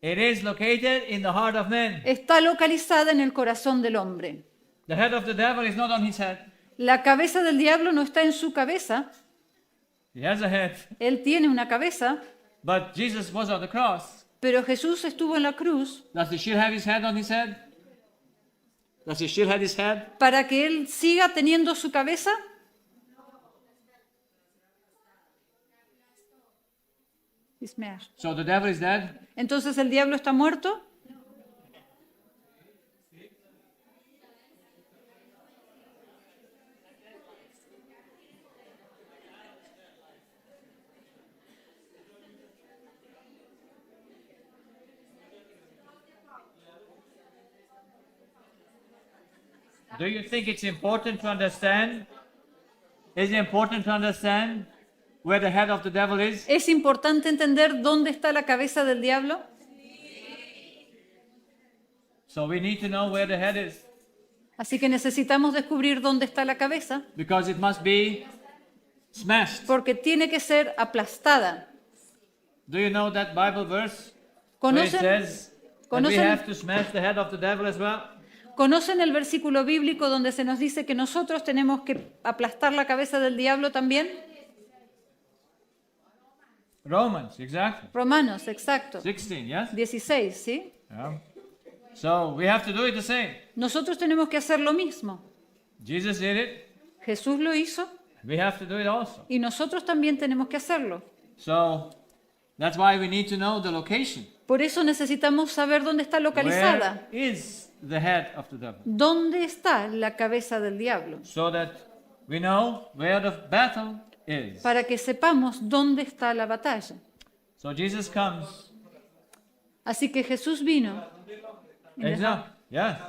It is located in the heart of man. Está localizada en el corazón del hombre. The head of the devil is not on his head. La cabeza del diablo no está en su cabeza. He has a head. Él tiene una cabeza, But Jesus was on the cross. pero Jesús estuvo en la cruz Does he still have his head on his head? Does he still have his head? para que él siga teniendo su cabeza. Smash. So the devil is dead. Entonces el diablo está muerto. Do you think it's important to understand? Is it important to understand where the head of the devil is? ¿Es importante entender dónde está la cabeza del diablo? So we need to know where the head is, Así que necesitamos descubrir dónde está la cabeza, because it must be smashed. porque tiene que ser aplastada. Do you know that Bible verse where it ¿Conocen, says that we conocen- have to smash the head of the devil as well? ¿Conocen el versículo bíblico donde se nos dice que nosotros tenemos que aplastar la cabeza del diablo también? Romans, exactly. Romanos, exacto. 16, yes? 16, ¿sí? Yeah. So we have to do it the same. Nosotros tenemos que hacer lo mismo. Jesus did it. Jesús lo hizo We have to do it also. y nosotros también tenemos que hacerlo. So that's why we need to know the location. Por eso necesitamos saber dónde está localizada. Where is the head of the devil? ¿Dónde está la cabeza del diablo? So that we know where the battle is. Para que sepamos dónde está la batalla. So Jesus comes. Así que Jesús vino. Exactly. Yeah.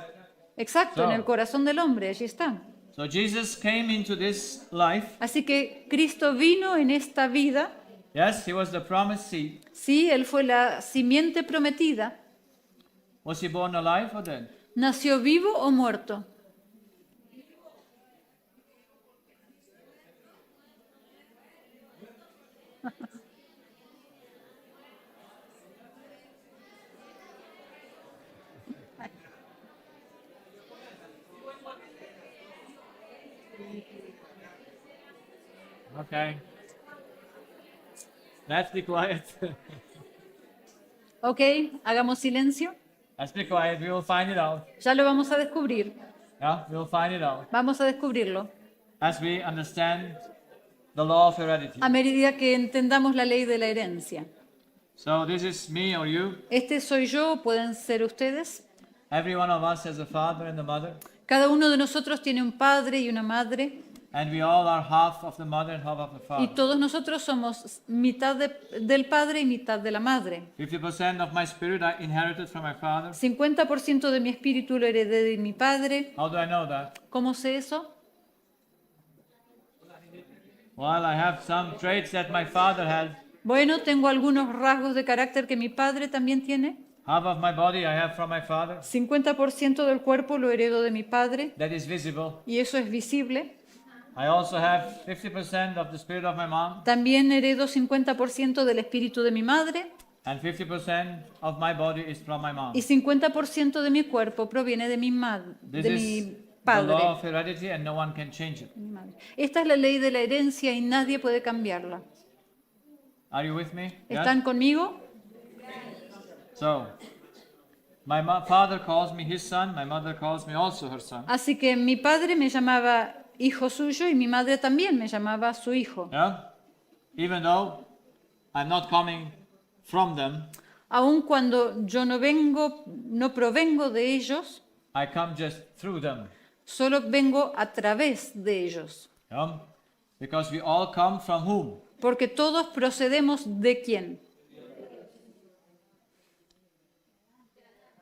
Exacto, en el corazón del hombre, allí está. So Jesus came into this life. Así que Cristo vino en esta vida. Yes, he was the promised seed. Sí, Él fue la simiente prometida. Was he born alive or dead? ¿Nació vivo o muerto? Okay. Let's be quiet. Ok, hagamos silencio. Let's be quiet. We will find it out. Ya lo vamos a descubrir. Yeah, we will find it out Vamos a descubrirlo. as we understand the law of heredity. A medida que entendamos la ley de la herencia. So this is me or you. Este soy yo, pueden ser ustedes. Every one of us has a father and a mother, Cada uno de nosotros tiene un padre y una madre. And we all are half of the mother and half of the Y father. todos nosotros somos mitad del padre y mitad de la madre. 50% of my spirit I inherited from my father. 50% de mi espíritu lo heredé de mi padre. How do I know that? ¿Cómo sé eso? Well, I have some traits that my father had. Bueno, tengo algunos rasgos de carácter que mi padre también tiene. Half of my body I have from my father. 50% del cuerpo lo heredo de mi padre That is visible. y eso es visible. I also have 50% of the spirit of my mom También heredo 50% del espíritu de mi madre and 50% of my body is from my mom. y 50% de mi cuerpo proviene de This de is mi the padre. law of heredity and no one can change it. Mi madre. Esta es la ley de la herencia y nadie puede cambiarla. Are you with me? Yes? ¿Están conmigo? So, my father calls me his son, my mother calls me also her son. Así que mi padre me llamaba hijo suyo y mi madre también me llamaba su hijo. Yeah? Even though I'm not coming from them, Aun cuando yo no provengo de ellos, I come just through them. solo vengo a través de ellos. Yeah? Because we all come from whom? Porque todos procedemos de quién.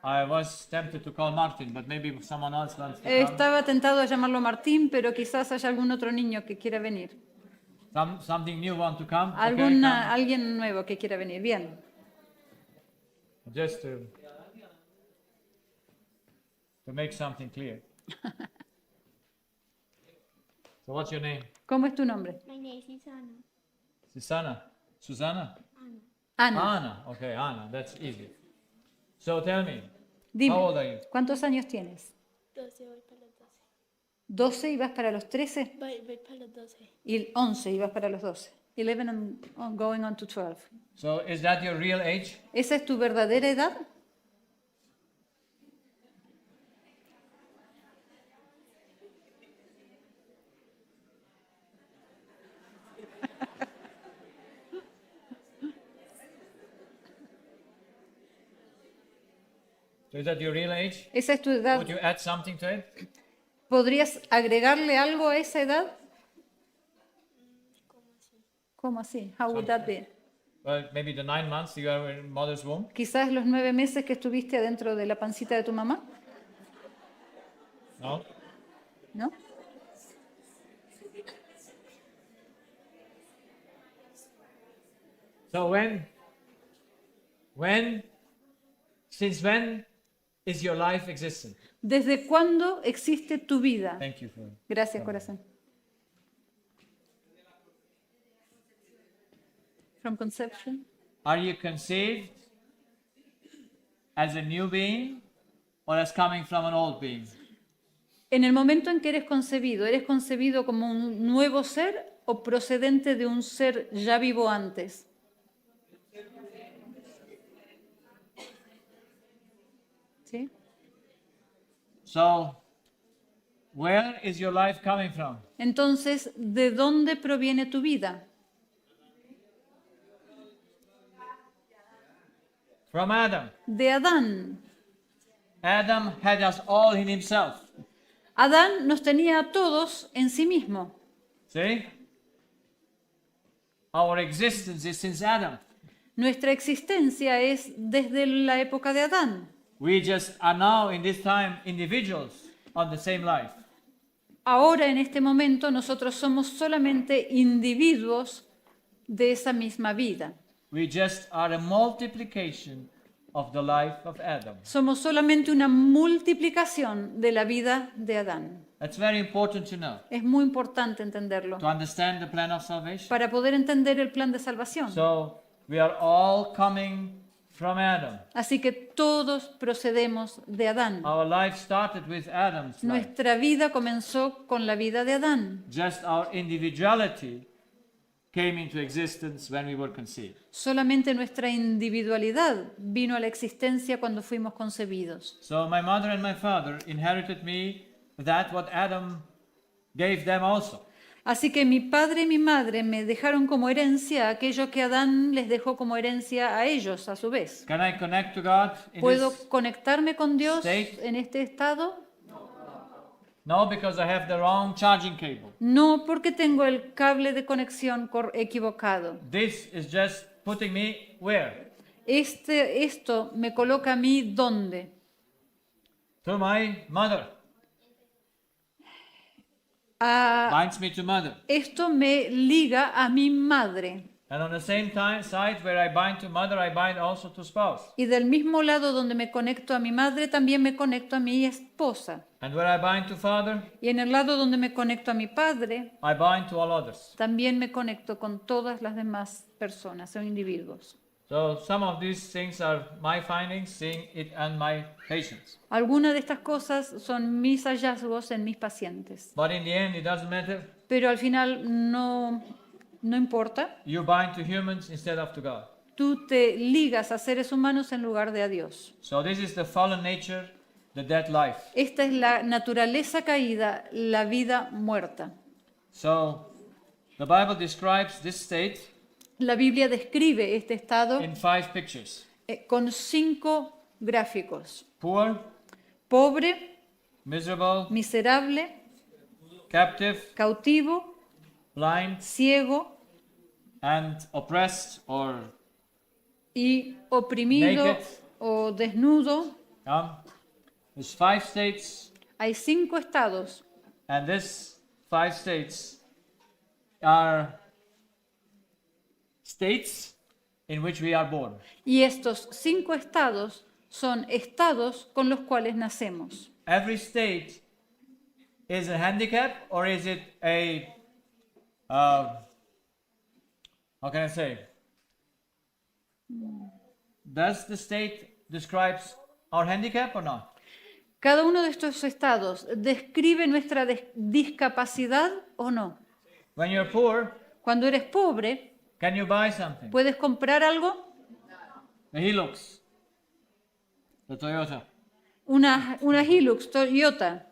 I was tempted to call Martin, but maybe someone else wants to come. Estaba tentado a llamarlo Martín, pero quizás haya algún otro niño que quiera venir. Something new want to come? Okay, Alguien nuevo que quiera venir. Bien. come. Just to make something clear. So what's your name? ¿Cómo es tu nombre? My name is Susanna. Susanna? Susanna? Ana. Anna. Okay, Anna. That's easy. So tell me, Dime, how old are you? ¿cuántos años tienes? 12, voy para los 12 y vas para los 13 Voy para los 12. y 11 y vas para los 12. 11 going on to 12. So is that your real age? ¿Esa es tu verdadera edad? So is that your real age? ¿Esa es tu edad? Would you add something to it? ¿Podrías agregarle algo a esa edad? ¿Cómo así? How would that be? Well, maybe the 9 months you are in mother's womb. Quizás los 9 meses que estuviste adentro de la pancita de tu mamá, No? ¿no? So since when is your life existent? ¿Desde cuándo existe tu vida? Thank you for. Gracias, corazón. From conception. Are you conceived as a new being or as coming from an old being? En el momento en que ¿eres concebido como un nuevo ser o procedente de un ser ya vivo antes? ¿Sí? So, where is your life coming from? Entonces, ¿de dónde proviene tu vida? From Adam. De Adán. Adam had us all in himself. Adán nos tenía a todos en sí mismo. See? Our existence is since Adam. Nuestra existencia es desde la época de Adán. We just are now in this time individuals on the same life. Ahora, en este momento, nosotros somos solamente individuos de esa misma vida. We just are a multiplication of the life of Adam. Somos solamente una multiplicación de la vida de Adán. That's very important to know, Es muy importante entenderlo to understand the plan of salvation. para poder entender el plan de salvación. So, we are all coming from Adam. Así que todos procedemos de Adán. Our life started with Adam's life. Nuestra vida comenzó con la vida de Adán. Just our individuality came into existence when we were conceived. Solamente nuestra individualidad vino a la existencia cuando fuimos concebidos. So my mother and my father inherited me that what Adam gave them also. Así que mi padre y mi madre me dejaron como herencia aquello que Adán les dejó como herencia a ellos, a su vez. Can I connect to God in ¿Puedo this? conectarme con Dios state? en este estado? No, because I have the wrong charging cable. No porque tengo el cable de conexión equivocado. This is just putting me where? Esto me coloca a mí ¿dónde? To my mother. Binds me to mother. Esto me liga a mi madre. And on the same side where I bind to mother, I bind also to spouse. Y del mismo lado donde me conecto a mi madre, también me conecto a mi esposa. And where I bind to father, Y en el lado donde me conecto a mi padre, I bind to all others. también me conecto con todas las demás personas o individuos. So some of these things are my findings, seeing it and my patients. Algunas de estas cosas son mis hallazgos en mis pacientes. But in the end, it doesn't matter. Pero al final no importa. You bind to humans instead of to God. Tú te ligas a seres humanos en lugar de a Dios. So this is the fallen nature, the dead life. Esta es la naturaleza caída, la vida muerta. So the Bible describes this state La Biblia describe este estado in 5 pictures. con 5 gráficos. Poor, Pobre, miserable, miserable, captive, cautivo, blind, ciego and oppressed or y oprimido Naked. o desnudo. there's 5 states, Hay 5 estados and these 5 states are states in which we are born. y estos 5 estados son estados con los cuales nacemos. Every state is a handicap, or is it a how can I say? Does the state describes our handicap or not? Cada uno de estos estados describe nuestra discapacidad o no. When you're poor, Cuando eres pobre, can you buy something? ¿puedes comprar algo? The Hilux, the Toyota. Una Hilux, Toyota.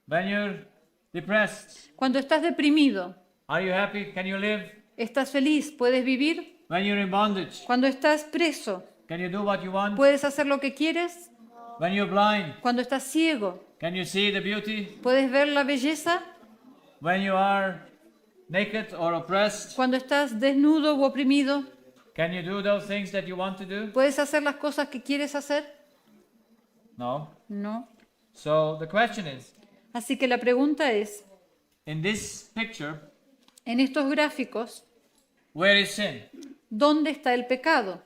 When you're depressed, Cuando estás deprimido, are you happy? Can you live? ¿estás feliz? ¿Puedes vivir? When you're in bondage, Cuando estás preso, can you do what you want? ¿puedes hacer lo que quieres? When you're blind, Cuando estás ciego, can you see the beauty? ¿puedes ver la belleza? When you are naked or oppressed, Cuando estás desnudo u oprimido, can you do those things that you want to do? ¿puedes hacer las cosas que quieres hacer? No. No. So the question is, Así que la pregunta es, in this picture, en estos gráficos, where is sin? ¿dónde está el pecado?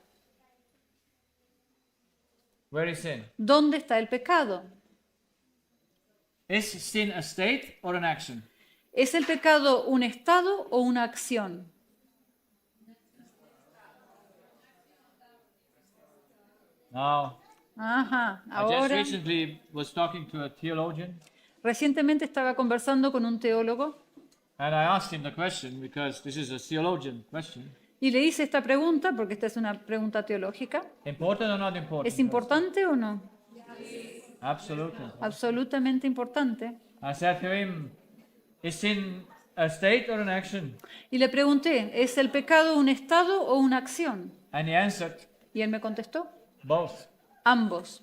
Where is sin? ¿Dónde está el pecado? Is sin a state or an action? ¿Es el pecado un estado o una acción? Now, Ajá, I just ahora, recently was talking to a theologian, recientemente estaba conversando con un teólogo and I asked him the question because this is a theologian question. y le hice esta pregunta, porque esta es una pregunta teológica. Important or not important? ¿Es importante o no? Absolutely. Absolutamente importante. I said to him, is sin a state or an action? Y le pregunté, ¿es el pecado un estado o una acción? And he answered, Y él me contestó, both. ambos.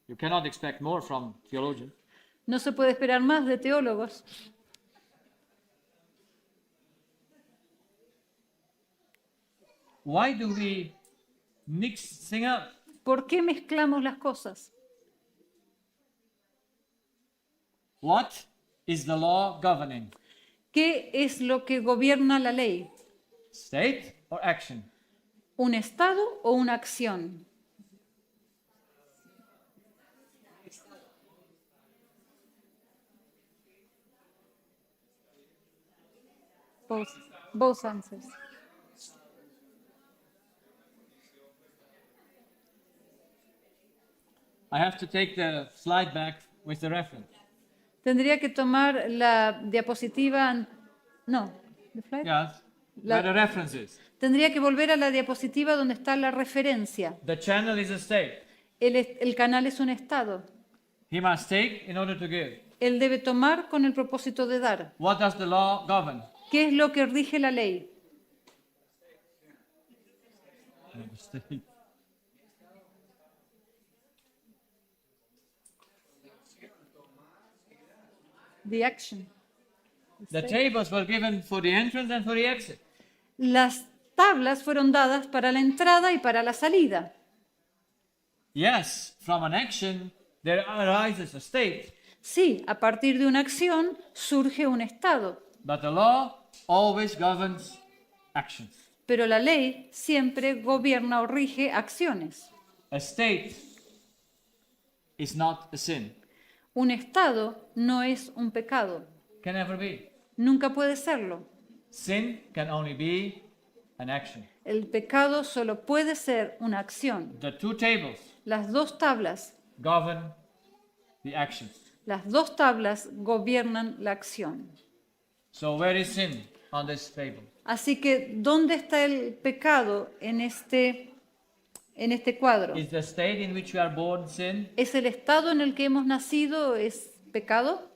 You cannot expect more from theologians. No se puede esperar más de teólogos. Why do we mix things up? ¿Por qué mezclamos las cosas? What is the law governing? ¿Qué es lo que gobierna la ley? State or action? ¿Un estado o una acción? Both answers. I have to take the slide back with the reference. Tendría que tomar la diapositiva. No. ¿the slide? Yes. La- Where the reference is. Tendría que volver a la diapositiva donde está la referencia. The channel is a state. El canal es un estado. He must take in order to give. Él debe tomar con el propósito de dar. What does the law govern? ¿Qué es lo que rige la ley? The action. The tables were given for the entrance and for the exit. Las tablas fueron dadas para la entrada y para la salida. Yes, from an action there arises a state, Sí, a partir de una acción surge un estado, but the law always governs actions. pero la ley siempre gobierna o rige acciones. A state is not a sin. Un estado no es un pecado, Can never be. nunca puede serlo. Sin can only be an action. El pecado solo puede ser una acción. The two tables Las dos tablas, govern the actions. las dos tablas gobiernan la acción. So where is sin on this table? Así que, ¿dónde está el pecado en este cuadro? Is the state in which we are born sin? ¿Es el estado en el que hemos nacido es pecado?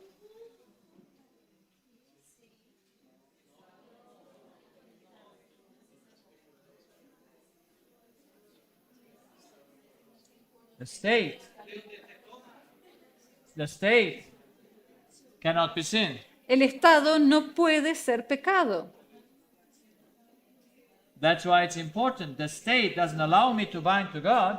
The state cannot be sin. El estado no puede ser pecado. That's why it's important. The state doesn't allow me to bind to God,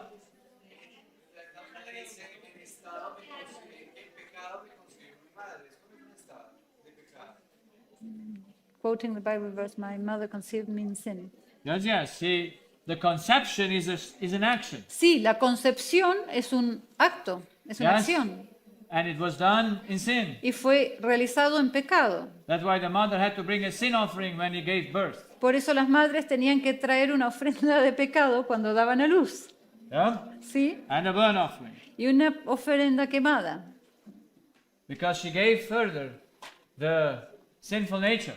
Quoting the Bible verse, my mother conceived me in sin. Yes. See, the conception is an action. Sí, la concepción es un acto, es una Yes. acción. And it was done in sin. Y fue realizado en pecado. That's why the mother had to bring a sin offering when he gave birth. Por eso las madres tenían que traer una ofrenda de pecado cuando daban a luz. Yeah? ¿Sí? And a burnt offering. Y una ofrenda quemada. Because she gave further the sinful nature.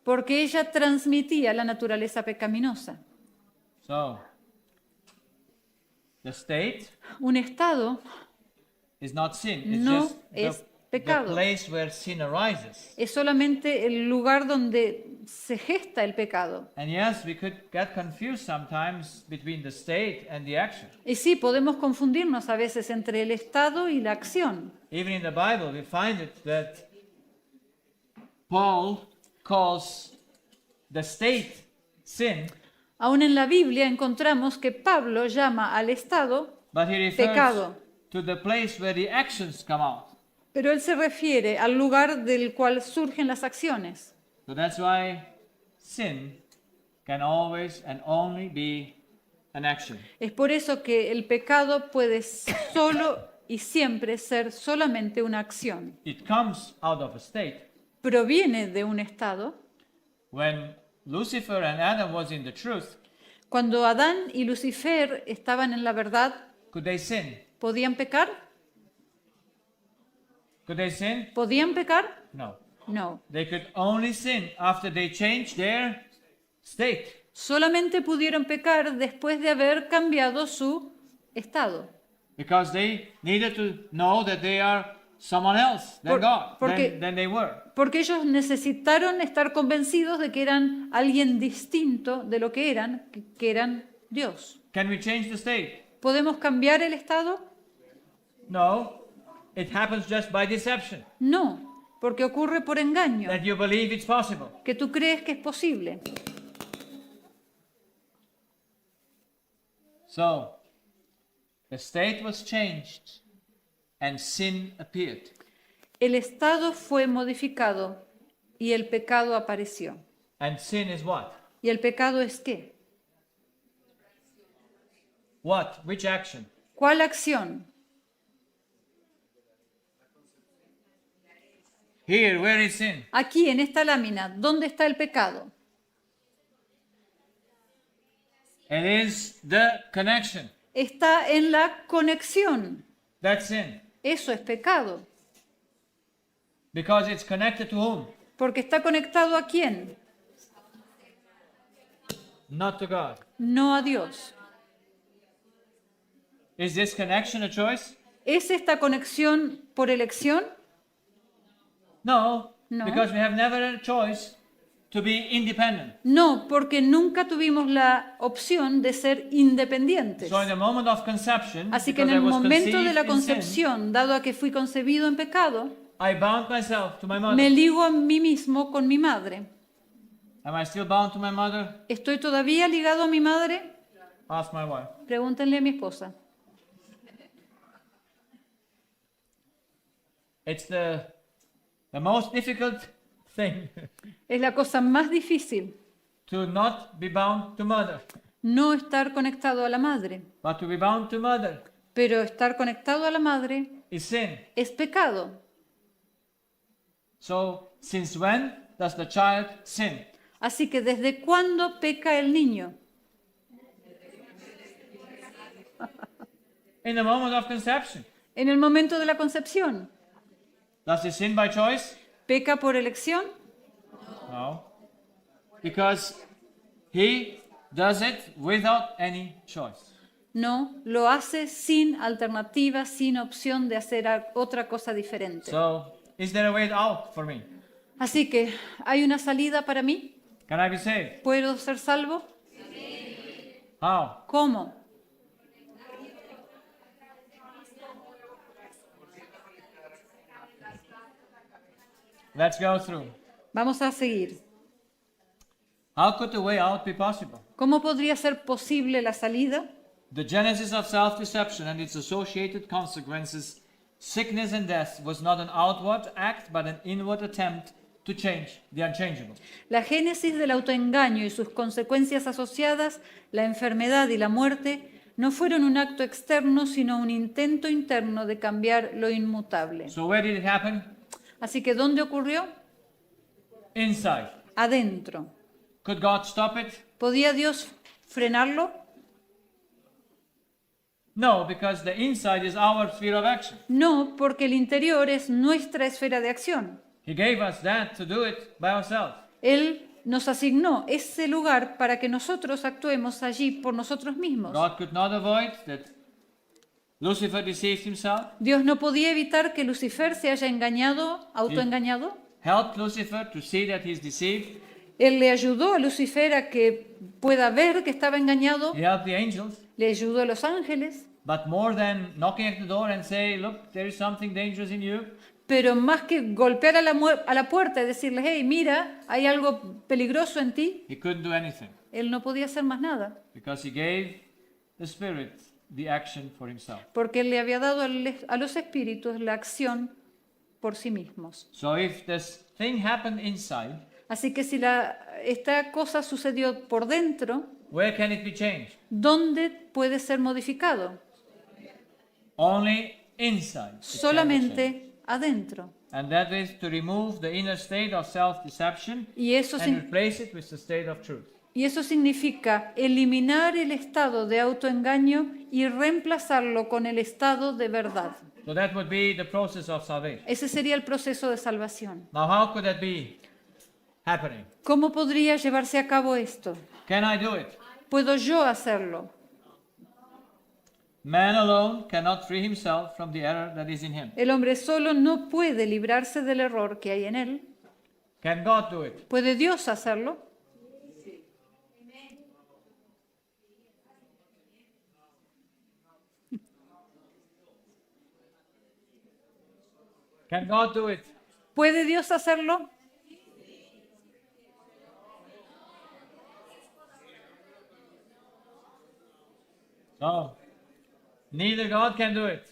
Porque ella transmitía la naturaleza pecaminosa. So, the state Un estado is not sin. It's No just es the pecado. place where sin arises. es solamente el lugar donde se gesta el pecado. And yes, we could get confused sometimes between the state and the action. Y sí, podemos confundirnos a veces entre el estado y la acción. Even in the Bible, we find it that Paul calls the state sin, Aún en la Biblia encontramos que Pablo llama al estado, but he refers Pecado. to the place where the actions come out. pero él se refiere al lugar del cual surgen las acciones. So that's why sin can always and only be an action. Es por eso que el pecado puede solo y siempre ser solamente una acción. It comes out of a state. Proviene de un estado. When Lucifer and Adam was in the truth, Cuando Adán y Lucifer estaban en la verdad, could they sin? ¿podían pecar? Could they sin? ¿Podían pecar? No. No. They could only sin after they changed their state. Solamente pudieron pecar después de haber cambiado su estado. Because they needed to know that they are someone else than God, than they were. Porque ellos necesitaron estar convencidos de que eran alguien distinto de lo que eran Dios. Can we change the state? ¿Podemos cambiar el estado? No. It happens just by deception. No, porque ocurre por engaño, That you believe it's possible. que tú crees que es posible. So, the state was changed and sin appeared. El estado fue modificado y el pecado apareció. And sin is what? ¿Y el pecado es qué? What? Which action? ¿Cuál acción? Here, where is sin? Aquí en esta lámina, ¿dónde está el pecado? It is the connection. Está en la conexión. That's sin. Eso es pecado. Because it's connected to whom? Porque está conectado a quién? Not to God. No a Dios. Is this connection a choice? ¿Es esta conexión por elección? No. No. Because we have never had a choice to be independent. No, porque nunca tuvimos la opción de ser independientes. So in the moment of conception, Así que en because el I was momento de conceived la in sin, concepción, dado a que fui concebido en pecado, I bound myself to my mother. Me ligo a mí mismo con mi madre. Am I still bound to my mother? ¿Estoy todavía ligado a mi madre? Ask my wife. Pregúntenle a mi esposa. It's the most difficult thing Es la cosa más difícil, to not be bound to mother, no estar conectado a la madre. but to be bound to mother Pero estar conectado a la madre is sin. es pecado. So, since when does the child sin? Así que ¿desde cuándo peca el niño? In the moment of conception. En el momento de la concepción. Does he sin by choice? ¿Peca por elección? No. Because he does it without any choice. No, lo hace sin alternativa, sin opción de hacer otra cosa diferente. So, is there a way out for me? Así que, ¿hay una salida para mí? Can I be saved? ¿Puedo ser salvo? How? ¿Cómo? Let's go through. Vamos a seguir. How could the way out be possible? ¿Cómo podría ser posible la salida? The genesis of self-deception and its associated consequences, sickness and death, was not an outward act but an inward attempt to change the unchangeable. La génesis del autoengaño y sus consecuencias asociadas, la enfermedad y la muerte, no fueron un acto externo, sino un intento interno de cambiar lo inmutable. So where did it happen? Así que, ¿dónde ocurrió? Inside. Adentro. Could God stop it? ¿Podía Dios frenarlo? No, because the inside is our sphere of action. No, porque el interior es nuestra esfera de acción. He gave us that to do it by ourselves. Él nos asignó ese lugar para que nosotros actuemos allí por nosotros mismos. God could not avoid that Lucifer deceived himself, Dios no podía evitar que Lucifer se haya engañado, autoengañado. helped Lucifer to see that he's deceived. Él le ayudó a Lucifer a que pueda ver que estaba engañado. He helped the angels. Le ayudó a los ángeles. But more than knocking at the door and say, look, there is something dangerous in you, Pero más que golpear a la puerta y decirles, hey, mira, hay algo peligroso en ti, he couldn't do anything él no podía hacer más nada. because he gave the Spirit the action for himself. Porque él le había dado a los espíritus la acción por sí mismos. So if this thing happened inside, Así que si esta cosa sucedió por dentro, where can it be changed? ¿dónde puede ser modificado? Only inside. it can be changed. Solamente adentro. And that is to remove the inner state of self-deception Y eso, and replace it with the state of truth. y eso significa eliminar el estado de autoengaño y reemplazarlo con el estado de verdad. So that would be the process of salvation. Ese sería el proceso de salvación. Now how could that be happening? ¿Cómo podría llevarse a cabo esto? Can I do it? ¿Puedo yo hacerlo? Man alone cannot free himself from the error that is in him. El hombre solo no puede librarse del error que hay en él. Can God do it? ¿Puede Dios hacerlo? Can God do it? ¿Puede Dios hacerlo? No. Neither God can do it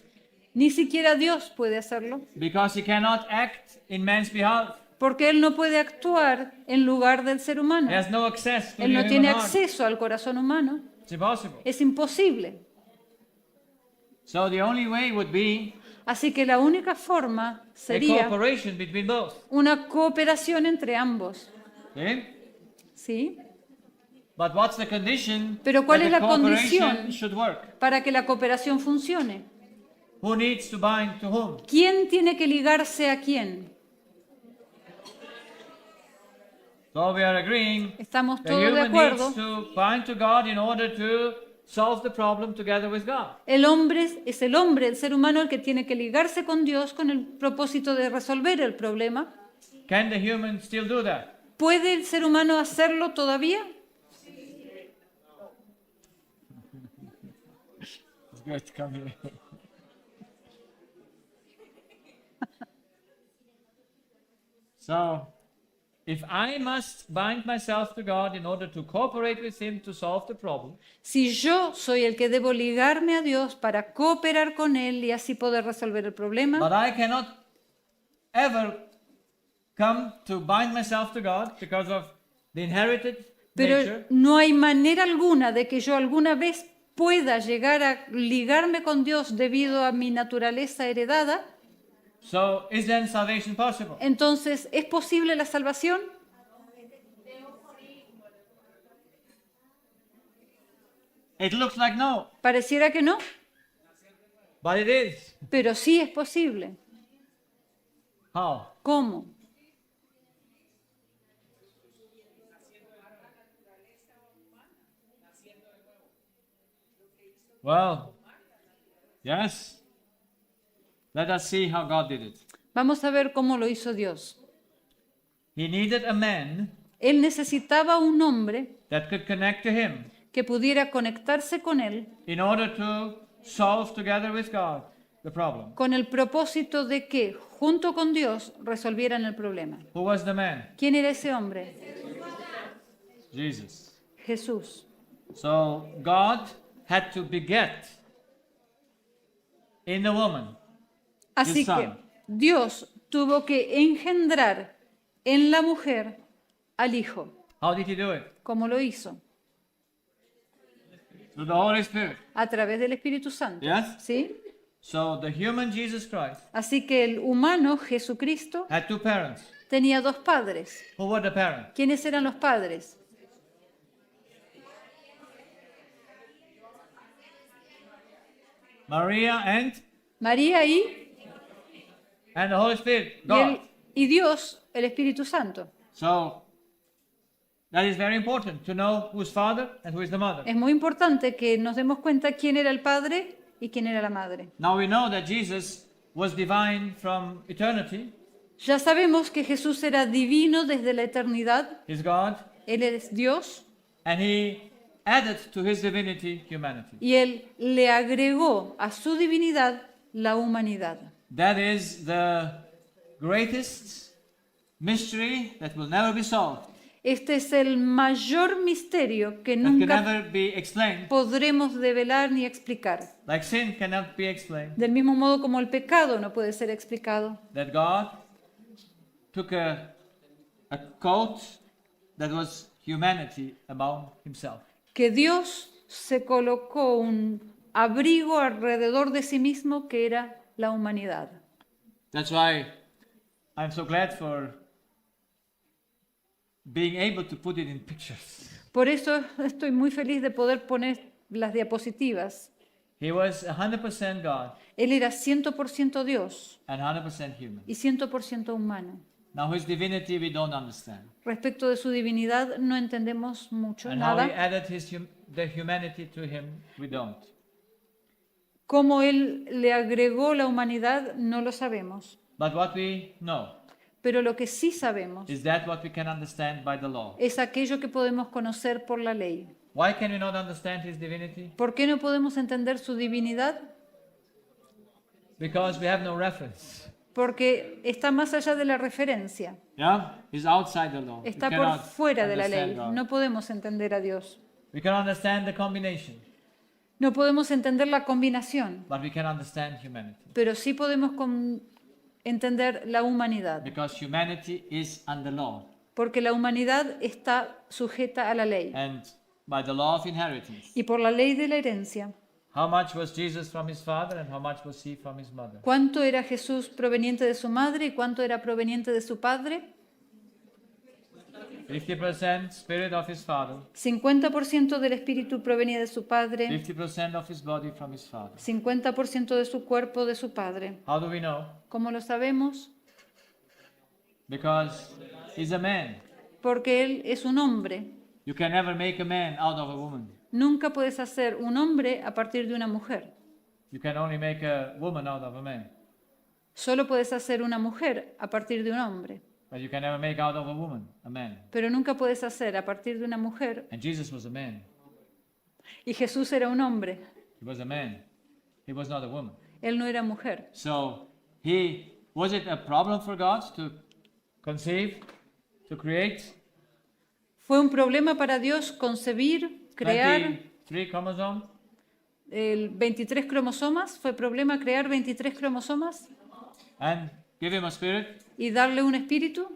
Ni siquiera Dios puede hacerlo, because he cannot act in man's behalf. porque Él no puede actuar en lugar del ser humano. He has no access to Él the no tiene human heart. acceso al corazón humano. It's impossible. Es imposible. So the only way would be Así que la única forma a sería cooperation between both. una cooperación entre ambos. See? ¿Sí? But what's the condition Pero ¿cuál that es the la cooperation condición? should work? Para que la cooperación funcione. Who needs to bind to whom? ¿Quién tiene que ligarse a quién? So we are agreeing Estamos the todos de human acuerdo. needs to bind to God in order to solve the problem together with God. El hombre es el hombre, el ser humano, el que tiene que ligarse con Dios con el propósito de resolver el problema. Can the human still do that? ¿Puede el ser humano hacerlo todavía? It's good to come here. So, if I must bind myself to God in order to cooperate with Him to solve the problem, Si yo soy el que debo ligarme a Dios para cooperar con Él y así poder resolver el problema, but I cannot ever come to bind myself to God because of the inherited pero nature, no hay manera alguna de que yo alguna vez pueda llegar a ligarme con Dios debido a mi naturaleza heredada, so is then salvation possible? entonces, ¿es posible la salvación? It looks like no, Pareciera que no, but it is. pero sí es posible. How? ¿Cómo? Well, yes. Let us see how God did it. Vamos a ver cómo lo hizo Dios. He needed a man Él necesitaba un hombre that could connect to Him que pudiera conectarse con Él in order to solve together with God the problem. con el propósito de que, junto con Dios, resolvieran el problema. Who was the man? ¿Quién era ese hombre? Jesus. Jesús. So God had to beget in the woman. Así Son. que Dios tuvo que engendrar en la mujer al Hijo. How did He do it? ¿Cómo lo hizo? Through the Holy Spirit. A través del Espíritu Santo. Yes? ¿Sí? So the human Jesus Christ Así que el humano Jesucristo had two parents. tenía dos padres. Who were the parents? ¿Quiénes eran los padres? Maria María and the Holy Spirit. y, God. y Dios, el Espíritu Santo. So that is very important to know who's father and who is the mother. Es muy importante que nos demos cuenta quién era el padre y quién era la madre. Now we know that Jesus was divine from eternity. Ya sabemos que Jesús era divino desde la eternidad. He's God. Él es Dios And He added to His divinity humanity. y Él le agregó a su divinidad la humanidad. That is the greatest mystery that will never be solved. Este es el mayor misterio que That can nunca never be explained. podremos develar ni explicar. Like sin cannot be explained. Del mismo modo como el pecado no puede ser explicado. That God took a coat that was humanity about Himself. Que Dios se colocó un abrigo alrededor de sí mismo que era la humanidad. That's why I'm so glad for being able to put it in pictures. Por eso estoy muy feliz de poder poner las diapositivas. He was 100% God Él era 100% Dios and 100% human. y 100% humano. Now His divinity we don't understand. Respecto de su divinidad no entendemos mucho, And how He nada. added the humanity to Him, we don't. Cómo Él le agregó la humanidad no lo sabemos. But what we know Pero lo que sí sabemos is that what we can understand by the law. es aquello que podemos conocer por la ley. Why can we not understand His divinity? ¿Por qué no podemos entender su divinidad? Because we have no reference. Porque está más allá de la referencia, Yeah? He's outside the law. We está por cannot fuera de la ley. understand God. No podemos entender a Dios. We can understand the combination, No podemos entender la combinación, but we can understand humanity. pero sí podemos entender la humanidad, Because humanity is under law. porque la humanidad está sujeta a la ley. And by the law of inheritance, Y por la ley de la herencia, how much was Jesus from His father and how much was He from His mother? ¿cuánto era Jesús proveniente de su madre y cuánto era proveniente de su padre? 50% spirit of His father, 50% del espíritu provenía de su padre, 50% of His body from His father. 50% de su cuerpo de su padre. How do we know? ¿Cómo lo sabemos? Because He's a man. Porque él es un hombre. You can never make a man out of a woman. Nunca puedes hacer un hombre a partir de una mujer. You can only make a woman out of a man. Solo puedes hacer una mujer a partir de un hombre. But you can never make out of a woman a man. Pero nunca puedes hacer a partir de una mujer. And Jesus was a man. Y Jesús era un hombre. He was a man. He was not a woman. Él no era mujer. So was it a problem for God to conceive, to create. Fue un problema para Dios concebir, crear 23 chromosomes. el 23 cromosomas. ¿Fue problema crear 23 cromosomas And give him a spirit? y darle un espíritu?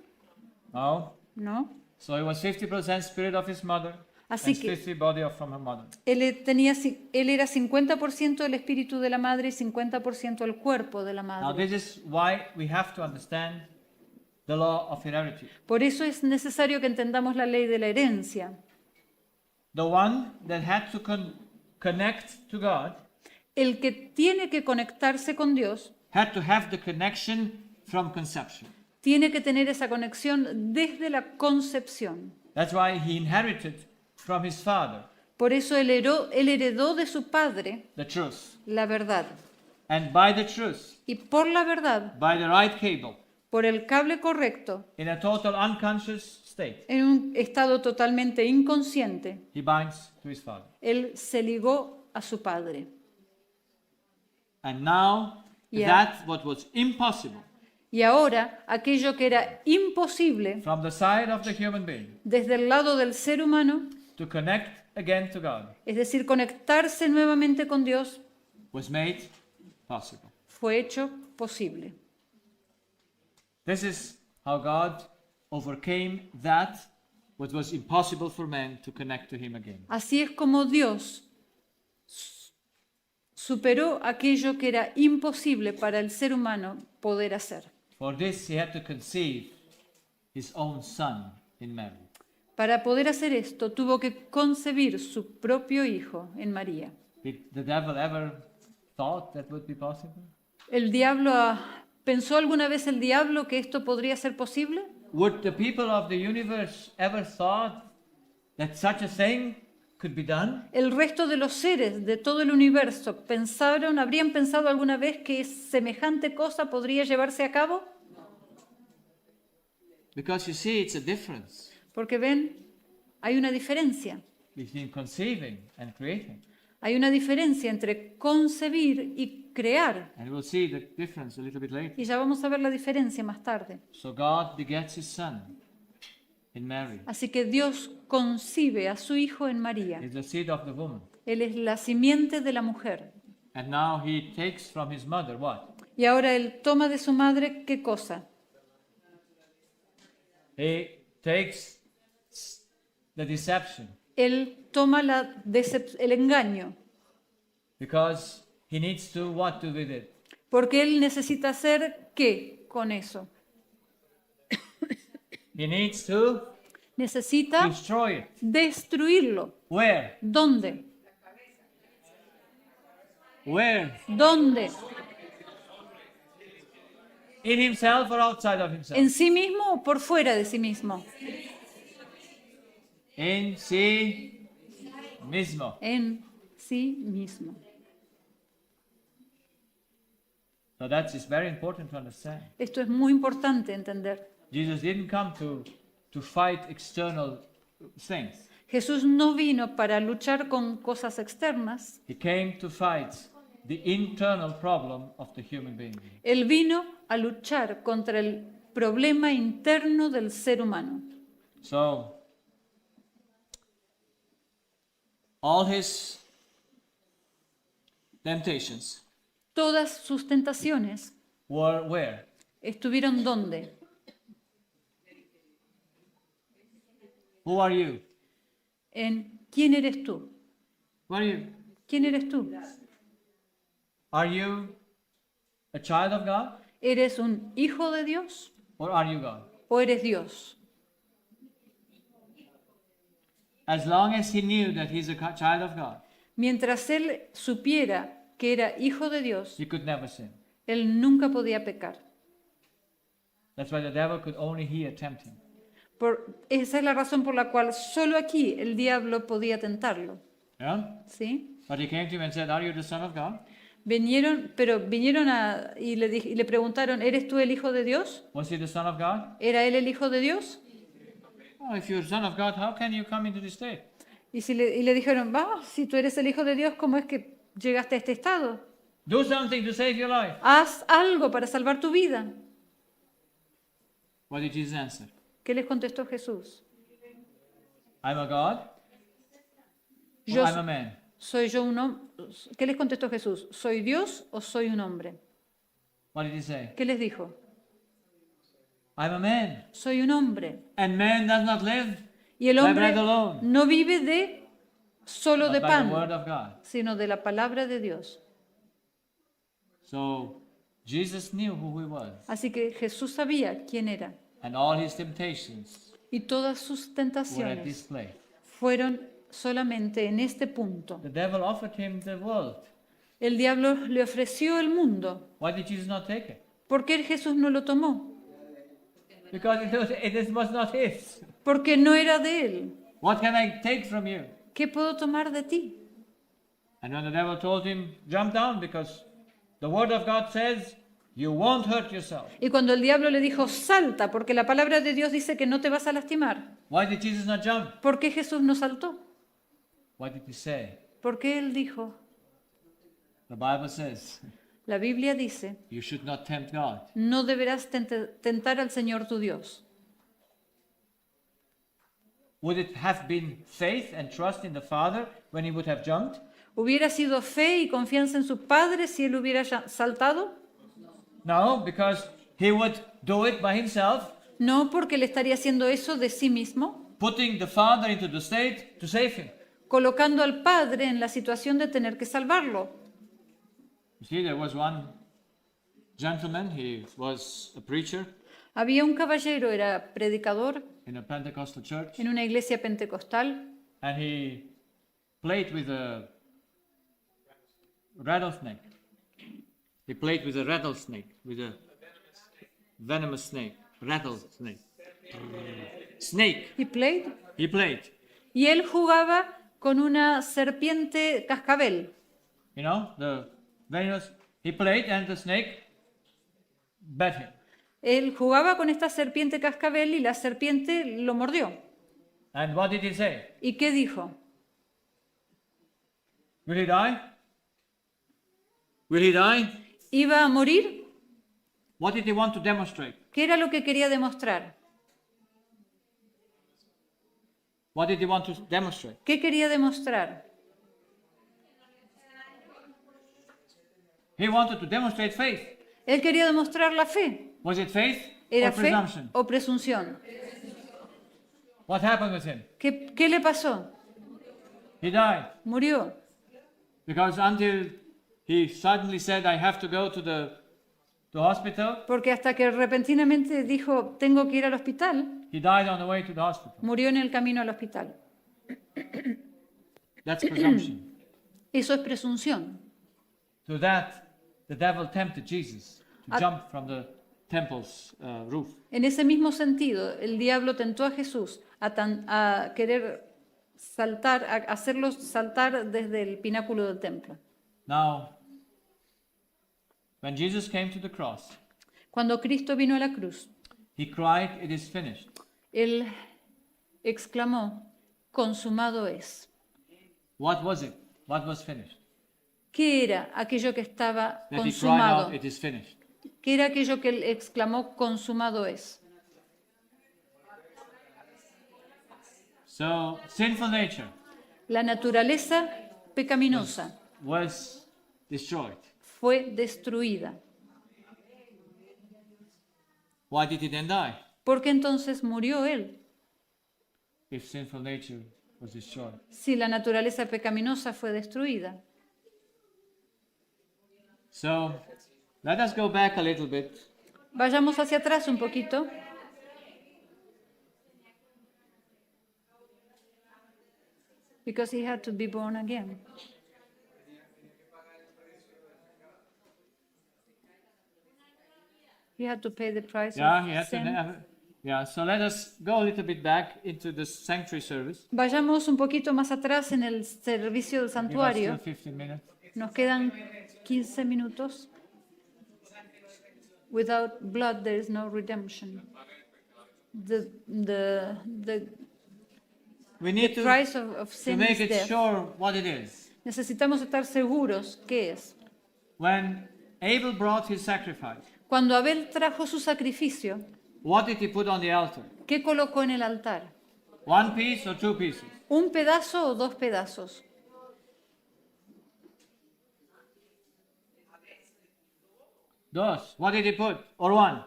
No. No. So he was 50% spirit of his mother Así and que 50 body from her mother. él era 50% el espíritu de la madre y 50% el cuerpo de la Now madre. this is why we have to understand the law of heredity. Por eso es necesario que entendamos la ley de la herencia. The one that had to connect to God El que tiene que conectarse con Dios had to have the connection from conception. tiene que tener esa conexión desde la concepción. That's why he inherited from his father Por eso él heredó de su padre the truth. la verdad. And by the truth, Y por la verdad, by the right cable, por el cable correcto, in a total unconscious state, en un estado totalmente inconsciente, he binds to his father. él se ligó a su padre. And now, Yeah. that what was impossible Y ahora, aquello que era imposible from the side of the human being desde el lado del ser humano, to connect again to God es decir, conectarse nuevamente con Dios, was made possible. fue hecho posible. This is how God overcame that what was impossible for man to connect to him again. Así es como Dios superó aquello que era imposible para el ser humano poder hacer. For this he had to conceive his own son in Mary. Para poder hacer esto, tuvo que concebir su propio hijo en María. Did the devil ever thought that would be possible? ¿El diablo pensó alguna vez el diablo que esto podría ser posible? Would the people of the universe ever thought that such a thing could be done? ¿El resto de los seres de todo el universo habrían pensado alguna vez que semejante cosa podría llevarse a cabo? Because you see, it's a difference Porque ven, hay una diferencia. between conceiving and creating. Hay una diferencia entre concebir y crear. And we'll see the difference a little bit later. Y ya vamos a ver la diferencia más tarde. So God begets his son in Mary. Así que Dios concibe a su hijo en María. He's the seed of the woman. Él es la simiente de la mujer. And now he takes from his mother what? Y ahora él toma de su madre, ¿qué cosa? He takes the deception Él toma el engaño, because he needs to what do with it? porque él necesita hacer ¿qué con eso? He needs to Necesita destroy it. destruirlo. Where? ¿Dónde? Where? ¿Dónde? In himself or outside of himself? ¿En sí mismo o por fuera de sí mismo? En sí mismo. En sí mismo. So that is very important to understand. Esto es muy importante entender. Jesus didn't come to fight external things. Jesús no vino para luchar con cosas externas. He came to fight the internal problem of the human being. Él vino a luchar contra el problema interno del ser humano. So, all his temptations Todas sus tentaciones were where? estuvieron ¿dónde? Who are you? En ¿quién eres tú? Who are you? ¿Quién eres tú? Are you a child of God ¿Eres un hijo de Dios or are you God? o eres Dios? As long as he knew that he's a child of God, Mientras él supiera que era hijo de Dios, he could never sin. él nunca podía pecar. That's why the devil could only here tempt him. Esa es la razón por la cual solo aquí el diablo podía tentarlo. Yeah? ¿Sí? But he came to him and said, are you the son of God? Vinieron y le preguntaron, ¿eres tú el hijo de Dios? Was he the son of God? ¿Era él el hijo de Dios? Oh, if you're the son of God, how can you come into this state? Y le dijeron, si tú eres el hijo de Dios, ¿cómo es que llegaste a este estado? Do something to save your life. Haz algo para salvar tu vida. What did Jesus answer? ¿Qué les contestó Jesús? I'm a God. Yo Or I'm a man. soy yo un hombre. ¿Qué les contestó Jesús? ¿Soy Dios o soy un hombre? What did he say? ¿Qué les dijo? I'm a man. Soy un hombre. And man does not live Y el by hombre bread alone, no vive de solo but de by the pan, word of God. sino de la palabra de Dios. So Jesus knew who he was, Así que Jesús sabía quién era. and all his temptations Y todas sus were at tentaciones this place. fueron solamente en este punto. The devil offered him the world. El diablo le ofreció el mundo. Why did Jesus not take it? ¿Por qué Jesús no lo tomó? Because it was not his. Porque no era de él. What can I take from you? ¿Qué puedo tomar de ti? And when the devil told him, jump down, because the word of God says you won't hurt yourself. Y cuando el diablo le dijo, salta, porque la palabra de Dios dice que no te vas a lastimar. Why did Jesus not jump? ¿Por qué Jesús no saltó? What did he say? ¿Por qué él dijo? The Bible says La Biblia dice, you should not tempt God. no deberás tentar al Señor tu Dios. Would it have been faith and trust in the Father when he would have jumped? ¿Hubiera sido fe y confianza en su Padre si él hubiera saltado? No, because he would do it by himself, No, porque él estaría haciendo eso de sí mismo, putting the Father into the state to save him. colocando al Padre en la situación de tener que salvarlo. You see, there was one gentleman, he was a preacher Había un caballero, era predicador in a Pentecostal church, en una iglesia pentecostal, and he played with a rattlesnake. He played with a rattlesnake, with a venomous snake, rattlesnake. Snake, y played, he played. y él jugaba con una serpiente cascabel. You know, the venomous, he played and the snake bit him. Él jugaba con esta serpiente cascabel y la serpiente lo mordió. And what did he say? ¿Y qué dijo? Will he die? Will he die? ¿Iba a morir? What did he want to demonstrate? ¿Qué era lo que quería demostrar? What did he want to demonstrate? ¿Qué quería demostrar? He wanted to demonstrate faith. Él quería demostrar la fe. Was it faith ¿Era or fe presumption? o presunción? What happened with him? ¿Qué le pasó? He died. Murió. Because until he suddenly said, I have to go to the hospital, Porque hasta que repentinamente dijo, tengo que ir al hospital, he died on the way to the hospital. murió en el camino al hospital. That's presumption. Eso es presunción. So that the devil tempted Jesus to jump from the temple's roof. En ese mismo sentido, el diablo tentó a Jesús a querer saltar, a hacerlo saltar desde el pináculo del templo. Now, when Jesus came to the cross, Cuando Cristo vino a la cruz, he cried, it is finished. él exclamó, consumado es. What was it? What was finished? ¿Qué era aquello que estaba That he cried consumado? out, it is finished. ¿Qué era aquello que él exclamó, consumado es? So, sinful nature La naturaleza pecaminosa was destroyed. fue destruida. Why did he then die? ¿Por qué entonces murió él? If sinful nature was destroyed. Si la naturaleza pecaminosa fue destruida. So, let us go back a little bit. Vayamos hacia atrás un poquito. Because he had to be born again. He had to pay the price Yeah, of he had to. sin. Yeah, so let us go a little bit back into the sanctuary service. Vayamos un poquito más atrás en el servicio del Give us santuario. still 15 minutes. Nos quedan 15 minutos. Without blood there is no redemption. The We need to price of sin make is it death. sure what it is. Necesitamos estar seguros qué es. When Abel brought his sacrifice, Cuando Abel trajo su sacrificio, what did he put on the altar? ¿Qué colocó en el altar? One piece or two pieces? ¿Un pedazo o dos pedazos? Dos. What did he put? Or one?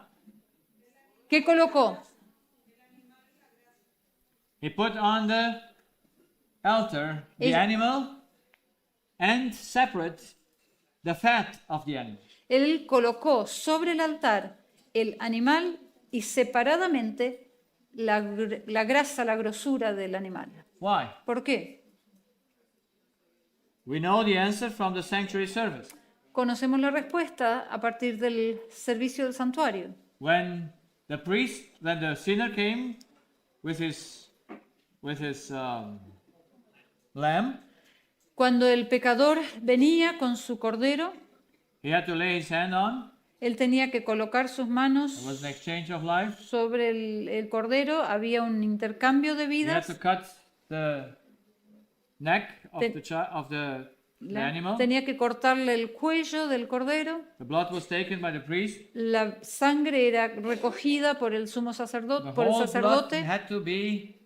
¿Qué colocó? He put on the altar the Ella- animal and separate the fat of the animal. Él colocó sobre el altar el animal y separadamente la grasa, la grosura del animal. Why? ¿Por qué? We know the answer from the sanctuary service. Conocemos la respuesta a partir del servicio del santuario. When the sinner came with his lamb, Cuando el pecador venía con su cordero, he had to lay his hand on. él tenía que colocar sus manos It was an exchange of life. sobre el cordero, había un intercambio de He had vidas. to cut the neck of Te- the animal. Tenía que cortarle el cuello del cordero. The blood was taken by the priest. La sangre era recogida por el sumo The sacerdote, por el whole blood sacerdote. had to be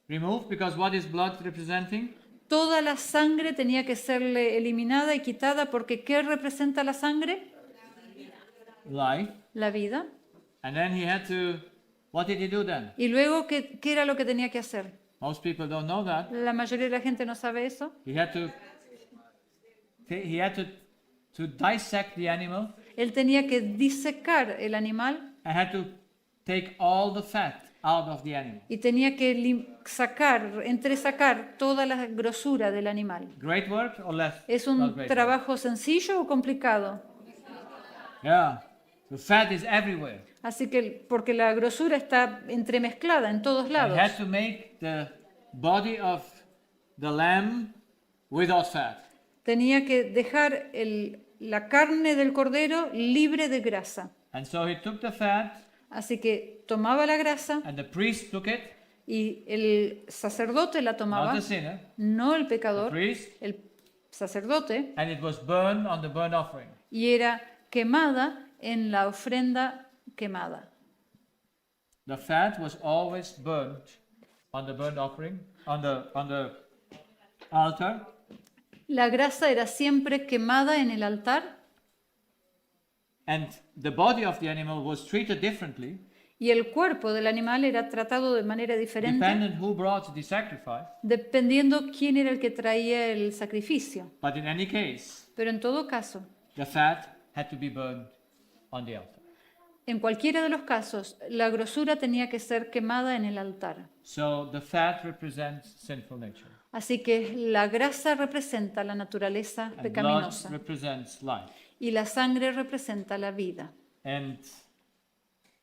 removed because what is blood representing? Toda la sangre tenía que serle eliminada y quitada porque ¿qué representa la sangre? Life. La vida. And then he had to, what did he do then? Y luego, ¿qué era lo que tenía que hacer? Most people don't know that. La mayoría de la gente no sabe eso. He had to dissect the animal Él tenía que disecar el animal and had to take all the fat out of the animal. y tenía que entresacar toda la grosura del animal. Great work or less? ¿Es Not un great trabajo sencillo o complicado? work. Yeah. The fat is everywhere. Así que, porque la grosura está entremezclada en todos He lados. had to make the body of the lamb without fat. Tenía que dejar la carne del cordero libre de grasa. And so he took the fat Así que tomaba la grasa and the priest took it, y el sacerdote la not tomaba, the sinner, no el the pecador, priest, el sacerdote, and it was burned on the burnt offering. y era quemada en la ofrenda quemada. The fat was always burnt on the burnt offering, on the altar, La grasa era siempre quemada en el altar and the body of the animal was treated differently y el cuerpo del animal era tratado de manera diferente depending who brought the sacrifice. dependiendo quién era el que traía el sacrificio. But in any case, Pero en todo caso, the fat had to be burned on the altar. en cualquiera de los casos, la grosura tenía que ser quemada en el altar. So the fat represents sinful nature, Así que la grasa representa la naturaleza and blood pecaminosa represents life. y la sangre representa la vida. And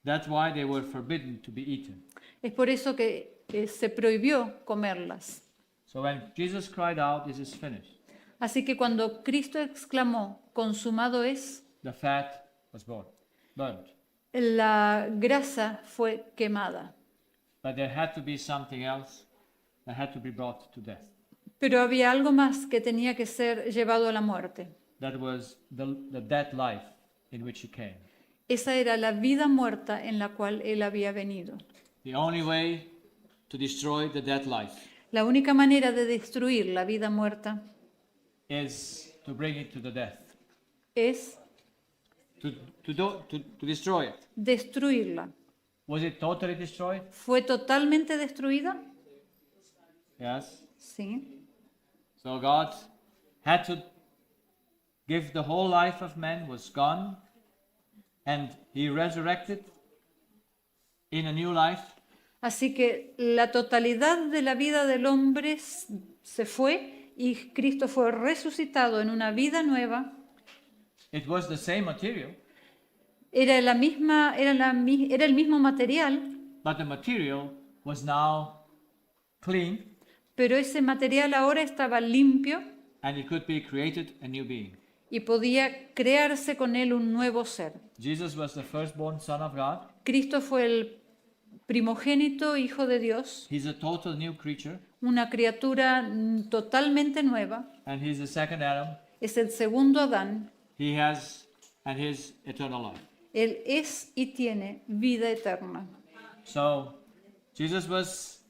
that's why they were forbidden to be eaten. Es por eso que se prohibió comerlas. So when Jesus cried out, "This is finished," Así que cuando Cristo exclamó, consumado es, the fat was burnt. la grasa fue quemada. But there had to be something else that had to be brought to death. Pero había algo más que tenía que ser llevado a la muerte. That was the dead life in which he came. Esa era la vida muerta en la cual Él había venido. The only way to destroy the dead life La única manera de destruir la vida muerta is to bring it to the death, es to destroy it. destruirla. Was it totally destroyed? ¿Fue totalmente destruida? Yes. Sí. So God had to give the whole life of man was gone, and he resurrected in a new life, Así que la totalidad de la vida del hombre se fue y Cristo fue resucitado en una vida nueva. it was the same material, Era el mismo material, but the material was now clean, pero ese material ahora estaba limpio and it could be created a new being. y podía crearse con él un nuevo ser. Jesus was the firstborn Son of God. Cristo fue el primogénito Hijo de Dios, He's a total new creature, una criatura totalmente nueva. and he's the second Adam. Es el segundo Adán. He has and his eternal life. Él es y tiene vida eterna. So, Jesus was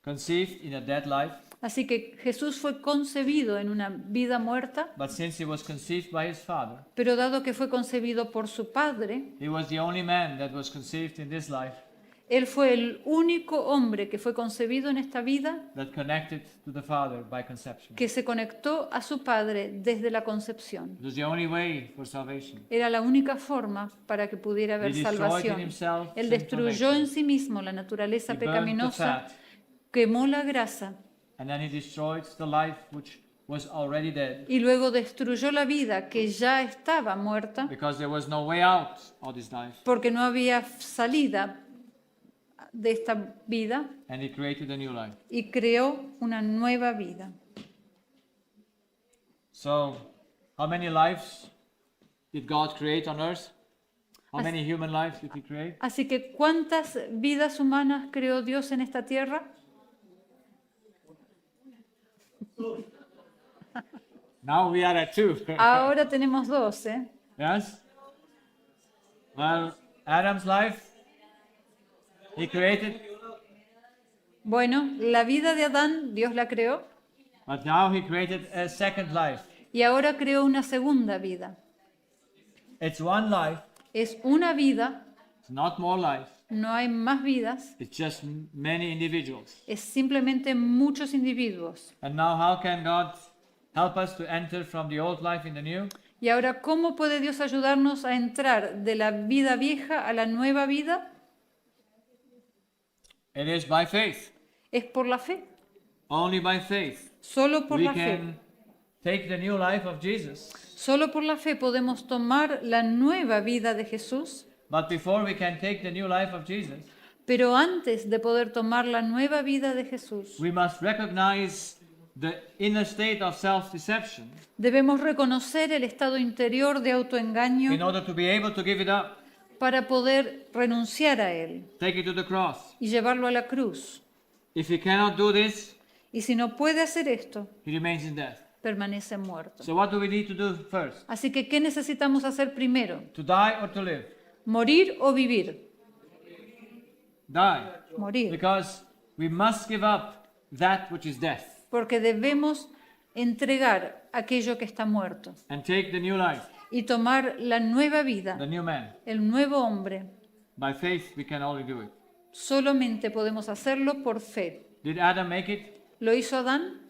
conceived in a dead life, Así que Jesús fue concebido en una vida muerta, but since he was conceived by his Father, pero dado que fue concebido por su Padre, he was the only man that was conceived in this life Él fue el único hombre que fue concebido en esta vida that connected to the Father by conception. que se conectó a su Padre desde la concepción. It was the only way for salvation. Era la única forma para que pudiera haber He destroyed in salvación. himself Él sinful destruyó nature. en sí mismo la naturaleza He burned the pecaminosa, fat, quemó la grasa and then he destroyed the life which was already dead, y luego destruyó la vida que ya estaba muerta because there was no way out of this life, porque no había salida de esta vida and he created a new life. y creó una nueva vida. So, how many lives did God create on earth? How many human lives did he create? Así que, ¿cuántas vidas humanas creó Dios en esta tierra? Now we are at 2. Ahora tenemos 12. Yes? Well, Adam's life, he created, Bueno, la vida de Adán, Dios la creó but now he created a second life. y ahora creó una segunda vida. It's one life, Es una vida, it's not more life, no hay más vidas, it's just many individuals. es simplemente muchos individuos. And now, how can God help us to enter from the old life in the new? Y ahora, ¿cómo puede Dios ayudarnos a entrar de la vida vieja a la nueva vida? It is by faith. Es por la fe, Only by faith solo por we la fe. can take the new life of Jesus. Solo por la fe podemos tomar la nueva vida de Jesús, But before we can take the new life of Jesus, pero antes de poder tomar la nueva vida de Jesús, we must recognize the inner state of self-deception debemos reconocer el estado interior de in autoengaño order to be able to give it up, para poder renunciar a él take it to the cross. y llevarlo a la cruz. If he cannot do this, Y si no puede hacer esto, he remains in death. permanece muerto. So what do we need to do first? Así que, ¿qué necesitamos hacer primero? To die or to live? ¿Morir o vivir? Die. Morir. Because we must give up that which is death Porque debemos entregar aquello que está muerto and take the new life, y tomar la nueva vida, the new man. el nuevo hombre. By faith, we can only do it. Solamente podemos hacerlo por fe. Did Adam make it? ¿Lo hizo Adán?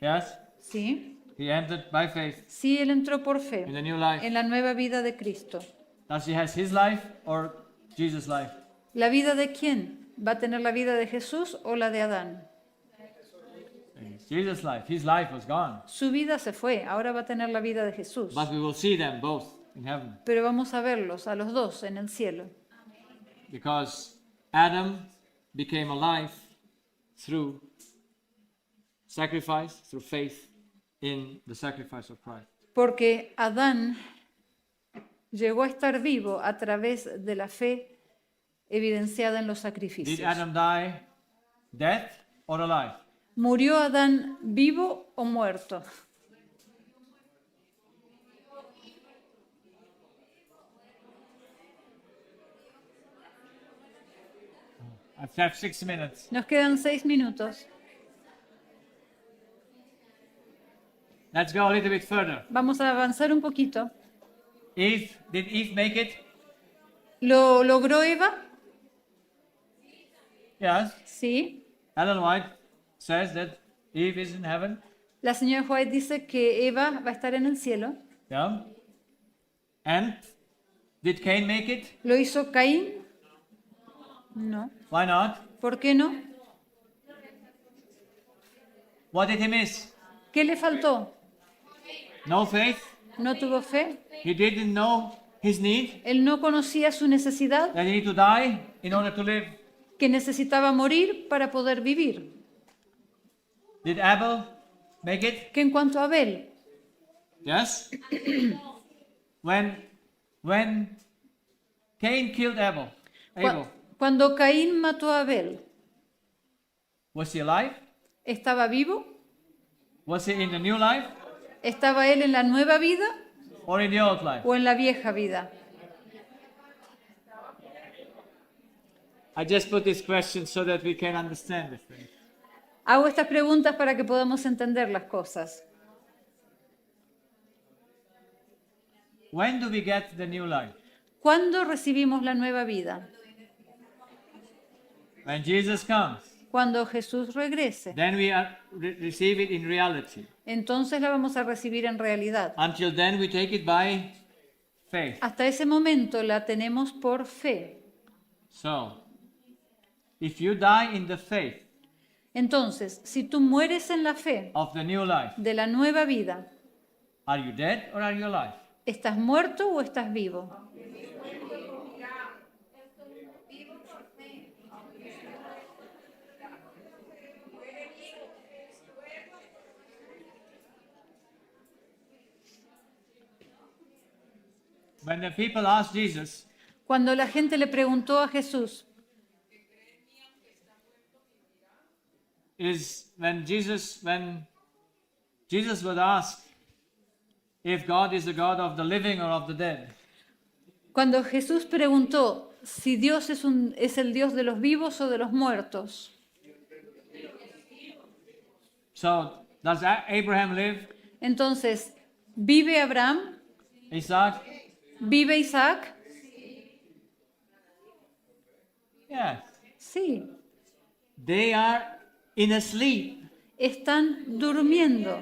Yes. Sí. He entered by faith Sí, él entró por in fe the new life. en la nueva vida de Cristo. Does he has his life or Jesus' life? ¿La vida de quién? ¿Va a tener la vida de Jesús o la de Adán? It's Jesus' life. His life was gone. Su vida se fue, ahora va a tener la vida de Jesús. But we will see them both in heaven. Pero vamos a verlos a los dos en el cielo. Because Adam became alive through sacrifice, through faith in the sacrifice of Christ. Porque Adán llegó a estar vivo a través de la fe evidenciada en los Did sacrificios. Adam die dead or alive? ¿Murió Adán vivo o muerto? I have 6 minutes. Nos quedan 6 minutos. Let's go a little bit further. Vamos a avanzar un poquito. Did Eve make it? ¿Lo logró Eva? Yes. Sí. Ellen White says that Eve is in heaven. La señora White dice que Eva va a estar en el cielo. Yeah. And did Cain make it? ¿Lo hizo Caín? No. Why not? ¿Por qué no? What did he miss? ¿Qué le faltó? No faith. ¿No tuvo fe? He didn't know his need, Él no conocía su necesidad, that he need to die in order to live. que necesitaba morir para poder vivir. Did Abel make it? Que en cuanto a Abel, Yes. when Cain killed Abel, cuando Caín mató a Abel, was he alive? ¿estaba vivo? Was he in the new life ¿Estaba él en la nueva vida or in the old life? o en la vieja vida? I just put these questions so that we can understand this thing. Hago estas preguntas para que podamos entender las cosas. When do we get the new life? ¿Cuándo recibimos la nueva vida? When Jesus comes. Cuando Jesús regrese. Then we receive it in reality. Entonces la vamos a recibir en realidad. Until then, we take it by faith. Hasta ese momento la tenemos por fe. So, if you die in the faith Entonces, si tú mueres en la fe of the new life, de la nueva vida, are you dead or are you alive? ¿estás muerto o estás vivo? When the people asked Jesus, Cuando la gente le preguntó a Jesús, when Jesus was asked if God is the God of the living or of the dead, cuando Jesús preguntó si Dios es el Dios de los vivos o de los muertos, so does Abraham live? entonces, ¿vive Abraham? Isaac? ¿Vive Isaac? Yes. Sí, They are in a sleep, están durmiendo,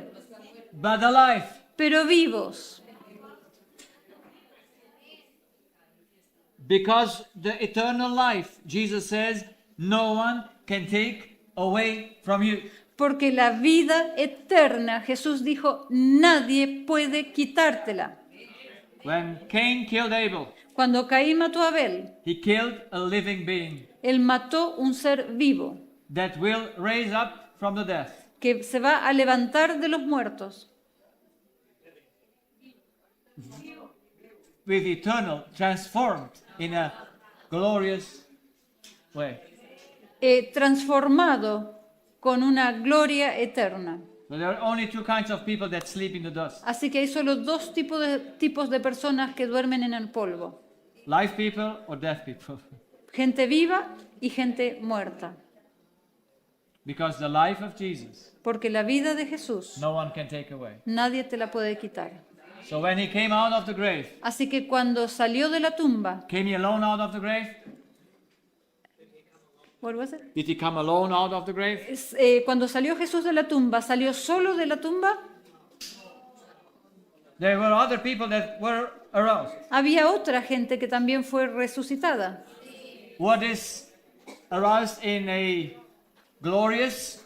but alive. pero vivos, Because the eternal life, Jesus says, no one can take away from you. porque la vida eterna, Jesús dijo, nadie puede quitártela. When Cain killed Abel, Cuando Caín mató a Abel, he killed a living being él mató un ser vivo that will raise up from the death. que se va a levantar de los muertos With eternal, transformed in a glorious way. transformado con una gloria eterna. So there are only two kinds of people that sleep in the dust. Así que hay solo dos tipos de personas que duermen en el polvo. Live people or dead people. Gente viva y gente muerta. Because the life of Jesus, Porque la vida de Jesús no one can take away. nadie te la puede quitar. So when he came out of the grave, Así que cuando salió de la tumba, came he alone out of the grave? what was it? Did he come alone out of the grave? Cuando salió Jesús de la tumba, ¿salió solo de la tumba? There were other people that were aroused. Había otra gente que también fue resucitada. What is aroused in a glorious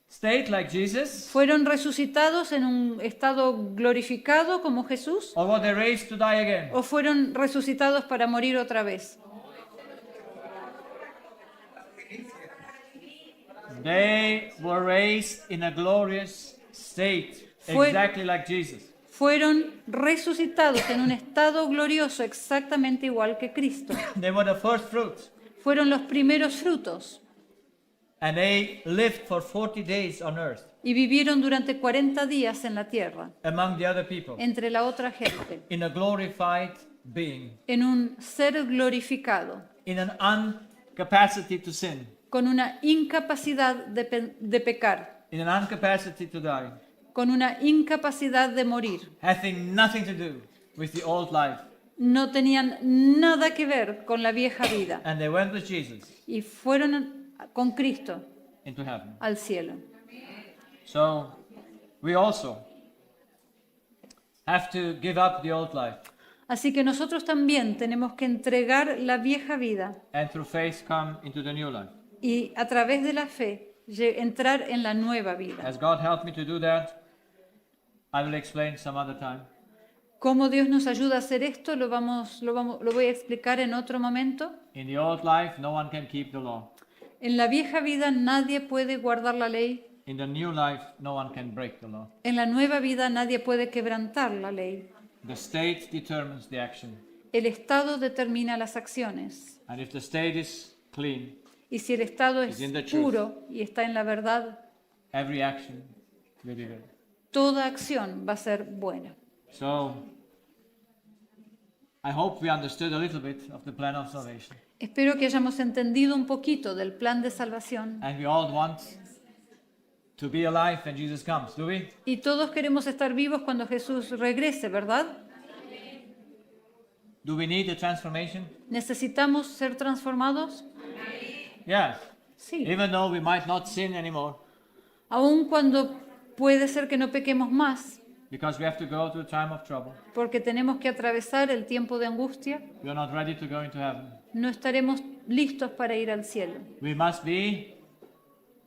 state like Jesus? ¿Fueron resucitados en un estado glorificado como Jesús? Or were they raised to die again? ¿O fueron resucitados para morir otra vez? They were raised in a glorious state, Fue- exactly like Jesus. Fueron resucitados en un estado glorioso exactamente igual que Cristo. They were the first fruits. Fueron los primeros frutos And they lived for 40 days on earth y vivieron durante 40 días en la tierra, among the other people entre la otra gente, in a glorified being, en un ser glorificado, in an incapacity to sin, con una incapacidad de pecar, in an incapacity to die, con una incapacidad de morir. having nothing to do with the old life. No tenían nada que ver con la vieja vida And they went with Jesus y fueron con Cristo into heaven. al cielo. So we also have to give up the old life Así que nosotros también tenemos que entregar la vieja vida and through faith come into the new life. y a través de la fe entrar en la nueva vida. As God helped me to do that, I will explain some other time. ¿Cómo Dios nos ayuda a hacer esto? Lo voy a explicar en otro momento. In the old life, no one can keep the law. En la vieja vida nadie puede guardar la ley. In the new life, no one can break the law. En la nueva vida nadie puede quebrantar la ley. The state determines the action. El Estado determina las acciones. And if the state is clean, Y si el Estado es Is in the truth. puro y está en la verdad, every action will be good. toda acción va a ser buena. So, I hope we understood a little bit of the plan of salvation. Espero que hayamos entendido un poquito del plan de salvación. And we all want to be alive when Jesus comes, do we? Y todos queremos estar vivos cuando Jesús regrese, ¿verdad? Do we need a transformation? ¿Necesitamos ser transformados? Yes. Sí. Even though we might not sin anymore, Aun cuando puede ser que no pequemos más, because we have to go through a time of trouble. porque tenemos que atravesar el tiempo de angustia, We are not ready to go into heaven. no estaremos listos para ir al cielo. We must be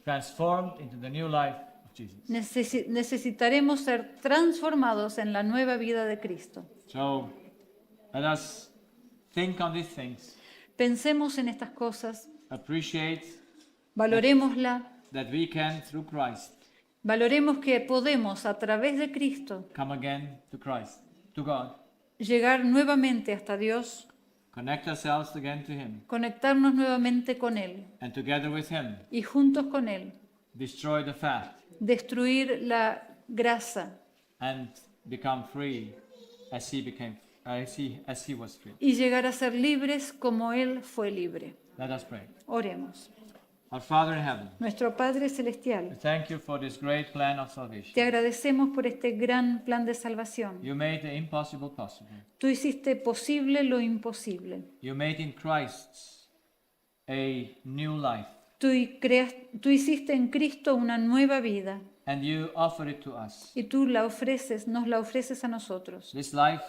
transformed into the new life of Jesus. Necesitaremos ser transformados en la nueva vida de Cristo. So let us think on these things, Pensemos en estas cosas, appreciate valorémosla, that we can, through Christ, valoremos que podemos a través de Cristo come again to Christ, to God, llegar nuevamente hasta Dios, connect ourselves again to Him, conectarnos nuevamente con Él and together with Him, y juntos con Él destroy the fat destruir la grasa and become free as He became, as He was free. y llegar a ser libres como Él fue libre. Let us pray. Oremos. Our Father in heaven, Nuestro Padre we Celestial, thank you for this great plan of te salvation. agradecemos por este gran plan de salvación. You made the impossible possible. Tú hiciste posible lo imposible. You made in Christ a new life, Tú hiciste en Cristo una nueva vida and you offer it to us. y tú nos la ofreces a nosotros. This life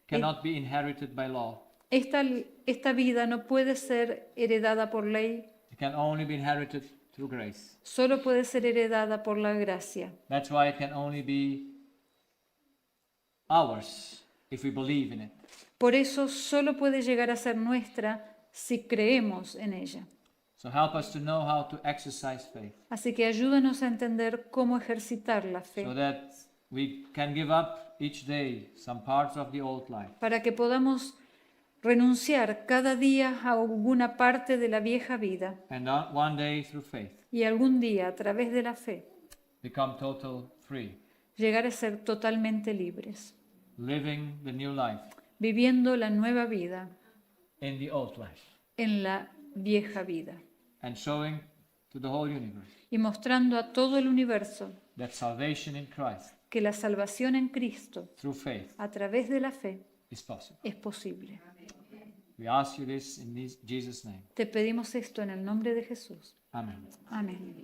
cannot be inherited by law. Esta vida no puede ser heredada por ley, It can only be inherited through grace. solo puede ser heredada por la gracia. That's why it can only be ours if we believe in it. Por eso solo puede llegar a ser nuestra si creemos en ella. So help us to know how to exercise faith Así que ayúdanos a entender cómo ejercitar la fe, so that we can give up each day some parts of the old life para que podamos renunciar cada día a alguna parte de la vieja vida and one day through faith y algún día a través de la fe become total free, llegar a ser totalmente libres, living the new life viviendo la nueva vida in the old life en la vieja vida and showing to the whole universe y mostrando a todo el universo that salvation in Christ que la salvación en Cristo through faith a través de la fe is possible. es posible. We ask you this in Jesus' name. Te pedimos esto en el nombre de Jesús. Amen. Amén.